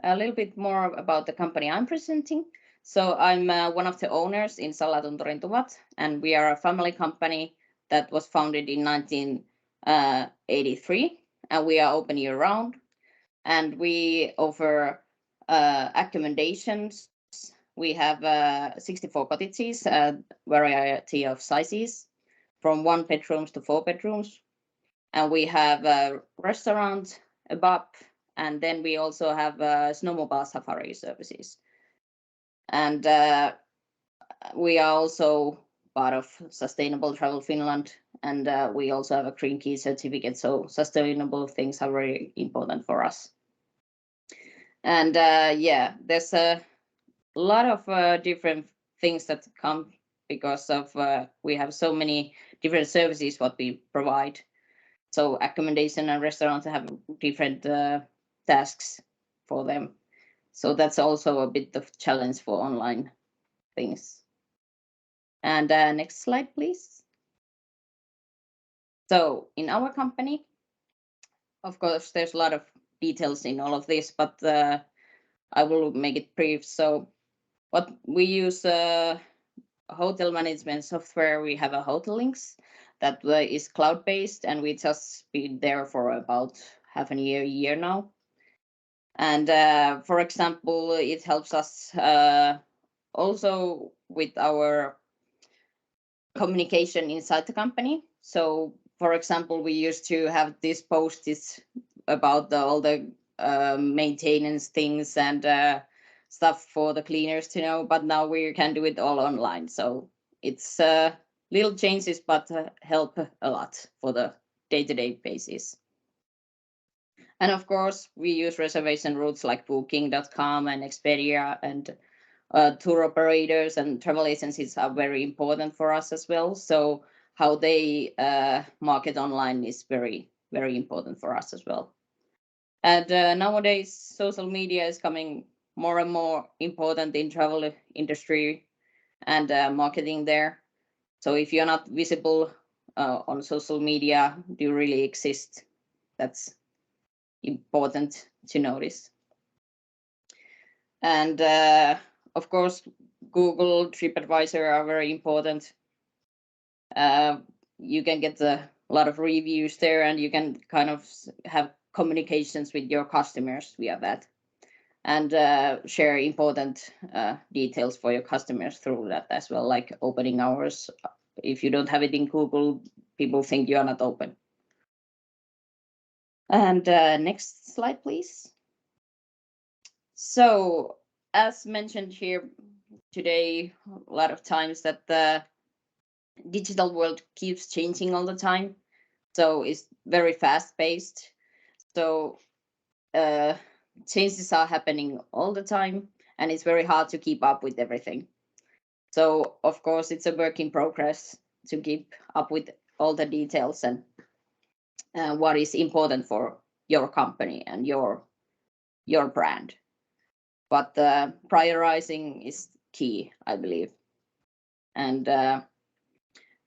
A little bit more about the company I'm presenting. So I'm one of the owners in Salatunturintuvat, and we are a family company that was founded in 1983, and we are open year round. And we offer accommodations. We have 64 cottages, variety of sizes, from 1 bedrooms to 4 bedrooms. And we have a restaurant, a pub, and then we also have snowmobile safari services. And we are also part of Sustainable Travel Finland, and we also have a Green Key certificate. So sustainable things are very important for us. And yeah, there's a lot of different things that come because of we have so many different services what we provide. So accommodation and restaurants have different tasks for them. So that's also a bit of challenge for online things. And next slide, please. So in our company, of course, there's a lot of details in all of this, but I will make it brief. So what we use hotel management software, we have a Hotel Links that is cloud-based, and we just been there for about half a year now. And for example, it helps us also with our communication inside the company. So for example, we used to have this post-its about all the maintenance things and stuff for the cleaners to know, but now we can do it all online. So it's little changes, but help a lot for the day-to-day basis. And of course, we use reservation routes like booking.com and Expedia, and tour operators and travel agencies are very important for us as well. So how they market online is very, very important for us as well. And nowadays, social media is coming more and more important in travel industry and marketing there. So if you're not visible on social media, do you really exist? That's important to notice. And of course, Google, TripAdvisor are very important. You can get a lot of reviews there, and you can kind of have communications with your customers via that, and share important details for your customers through that as well, like opening hours. If you don't have it in Google, people think you are not open. And next slide, please. So as mentioned here today a lot of times that the digital world keeps changing all the time. So it's very fast paced. So changes are happening all the time, and it's very hard to keep up with everything. So of course it's a work in progress to keep up with all the details and what is important for your company and your brand. But prioritizing is key, I believe. And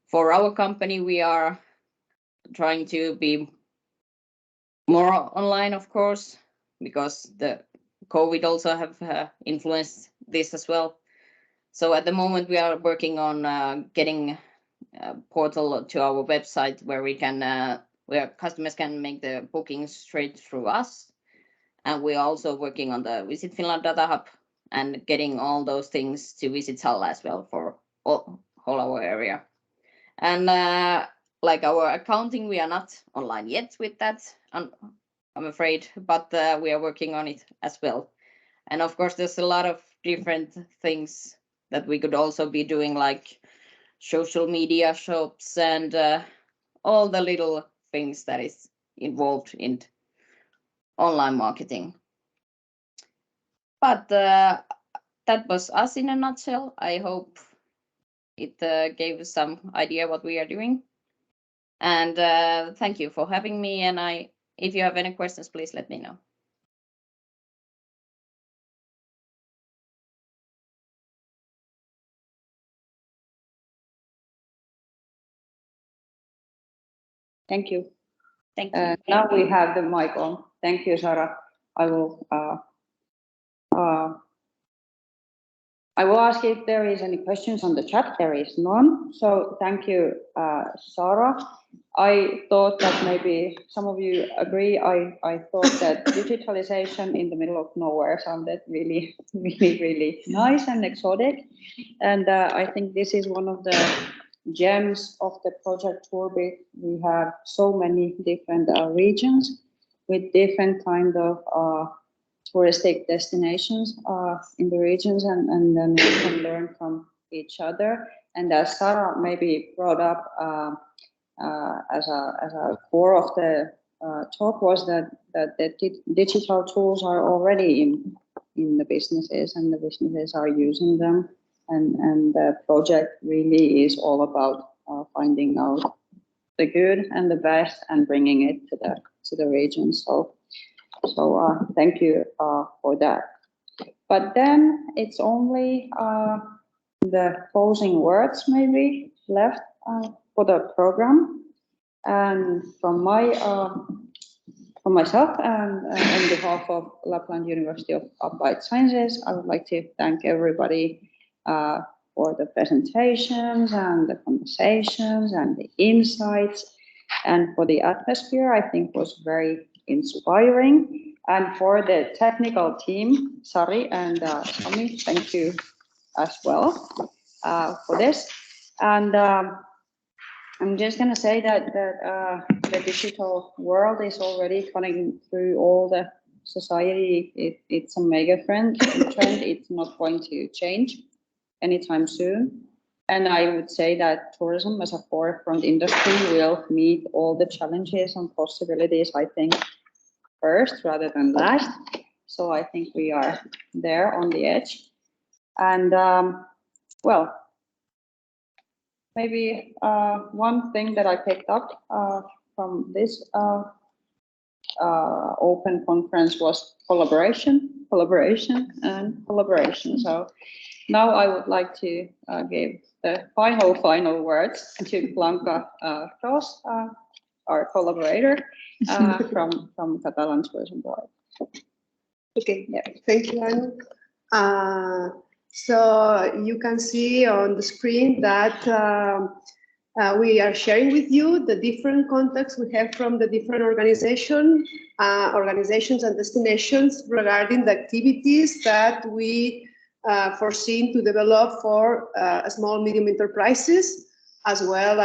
for our company, we are trying to be more online, of course, because the COVID also have influenced this as well. So at the moment, we are working on getting a portal to our website where we can where customers can make the bookings straight through us. And we're also working on the Visit Finland data hub and getting all those things to Visit Hall as well for all our area. And like our accounting, we are not online yet with that, I'm afraid, but we are working on it as well. And of course, there's a lot of different things that we could also be doing, like social media shops and all the little things that is involved in online marketing. But that was us in a nutshell. I hope it gave some idea what we are doing. And thank you for having me. And if you have any questions, please let me know. Thank you. Thank you. Now we have the mic on. Thank you, Sarah. I will ask if there is any questions on the chat. There is none. So thank you, Sarah. I thought that maybe some of you agree. I thought that digitalization in the middle of nowhere sounded really, really, really nice and exotic. And I think this is one of the gems of the project TOURBIT. We have so many different regions with different kind of touristic destinations in the regions, and then we can learn from each other. And as Sarah maybe brought up as a core of the talk was that the digital tools are already in the businesses, and the businesses are using them. And the project really is all about finding out the good and the best and bringing it to the region. So thank you for that. But then it's only the closing words maybe left for the program. And from myself and on behalf of Lapland University of Applied Sciences, I would like to thank everybody for the presentations and the conversations and the insights, and for the atmosphere. I think was very inspiring. And for the technical team, Sari and Sami, thank you as well for this. And I'm just going to say that the digital world is already cutting through all the society. It's a mega trend. It's not going to change anytime soon. And I would say that tourism as a forefront industry will meet all the challenges and possibilities, I think, first rather than last. So I think we are there on the edge. And well, maybe one thing that I picked up from this open conference was collaboration. So now I would like to give the final words to Blanca Cross, our collaborator from Catalan Tourism Board. Okay, yeah. Thank you, Anu. So you can see on the screen that we are sharing with you the different contacts we have from the different organizations and destinations regarding the activities that we foreseen to develop for small medium enterprises, as well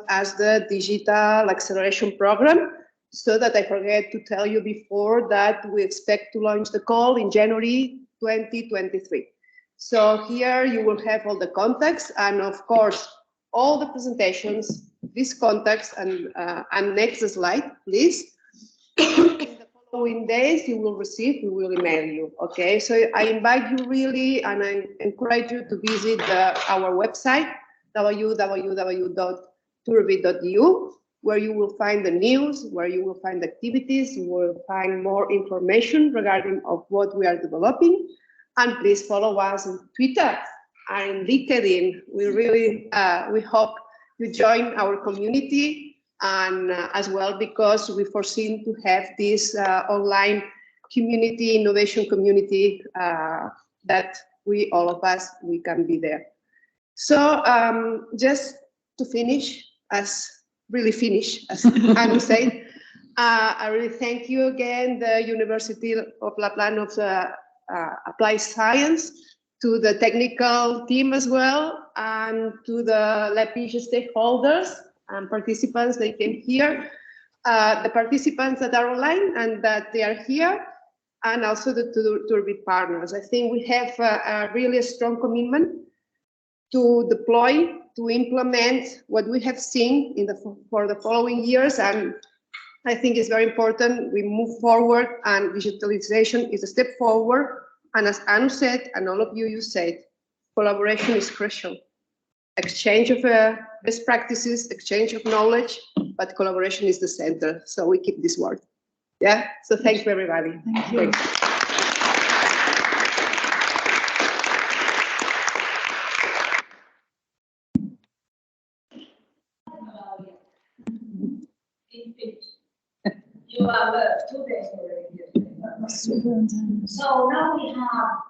as the digital acceleration program. So that I forget to tell you before that we expect to launch the call in January 2023. So here you will have all the context and of course, all the presentations, this context and next slide, please. In the following days, you will receive, we will email you, okay? So I invite you really, and I encourage you to visit our website, www.tourbit.eu, where you will find the news, where you will find activities, you will find more information regarding of what we are developing. And please follow us on Twitter and LinkedIn. We really, we hope you join our community, and as well because we foresee to have this online community, innovation community, that we, all of us, we can be there. So just to finish, as Anu said, I really thank you again, the University of Lapland of Applied Science, to the technical team as well, and to the LabVision stakeholders and participants that came here, the participants that are online and that they are here, and also the TOURBIT partners. I think we have a really strong commitment to deploy, to implement what we have seen in for the following years, and I think it's very important we move forward, and digitalization is a step forward. And as Anu said, and all of you said, collaboration is crucial. Exchange of best practices, exchange of knowledge, but collaboration is the center. So we keep this word. Yeah. So thank you, everybody. Thank you. You have 2 days already. So now we have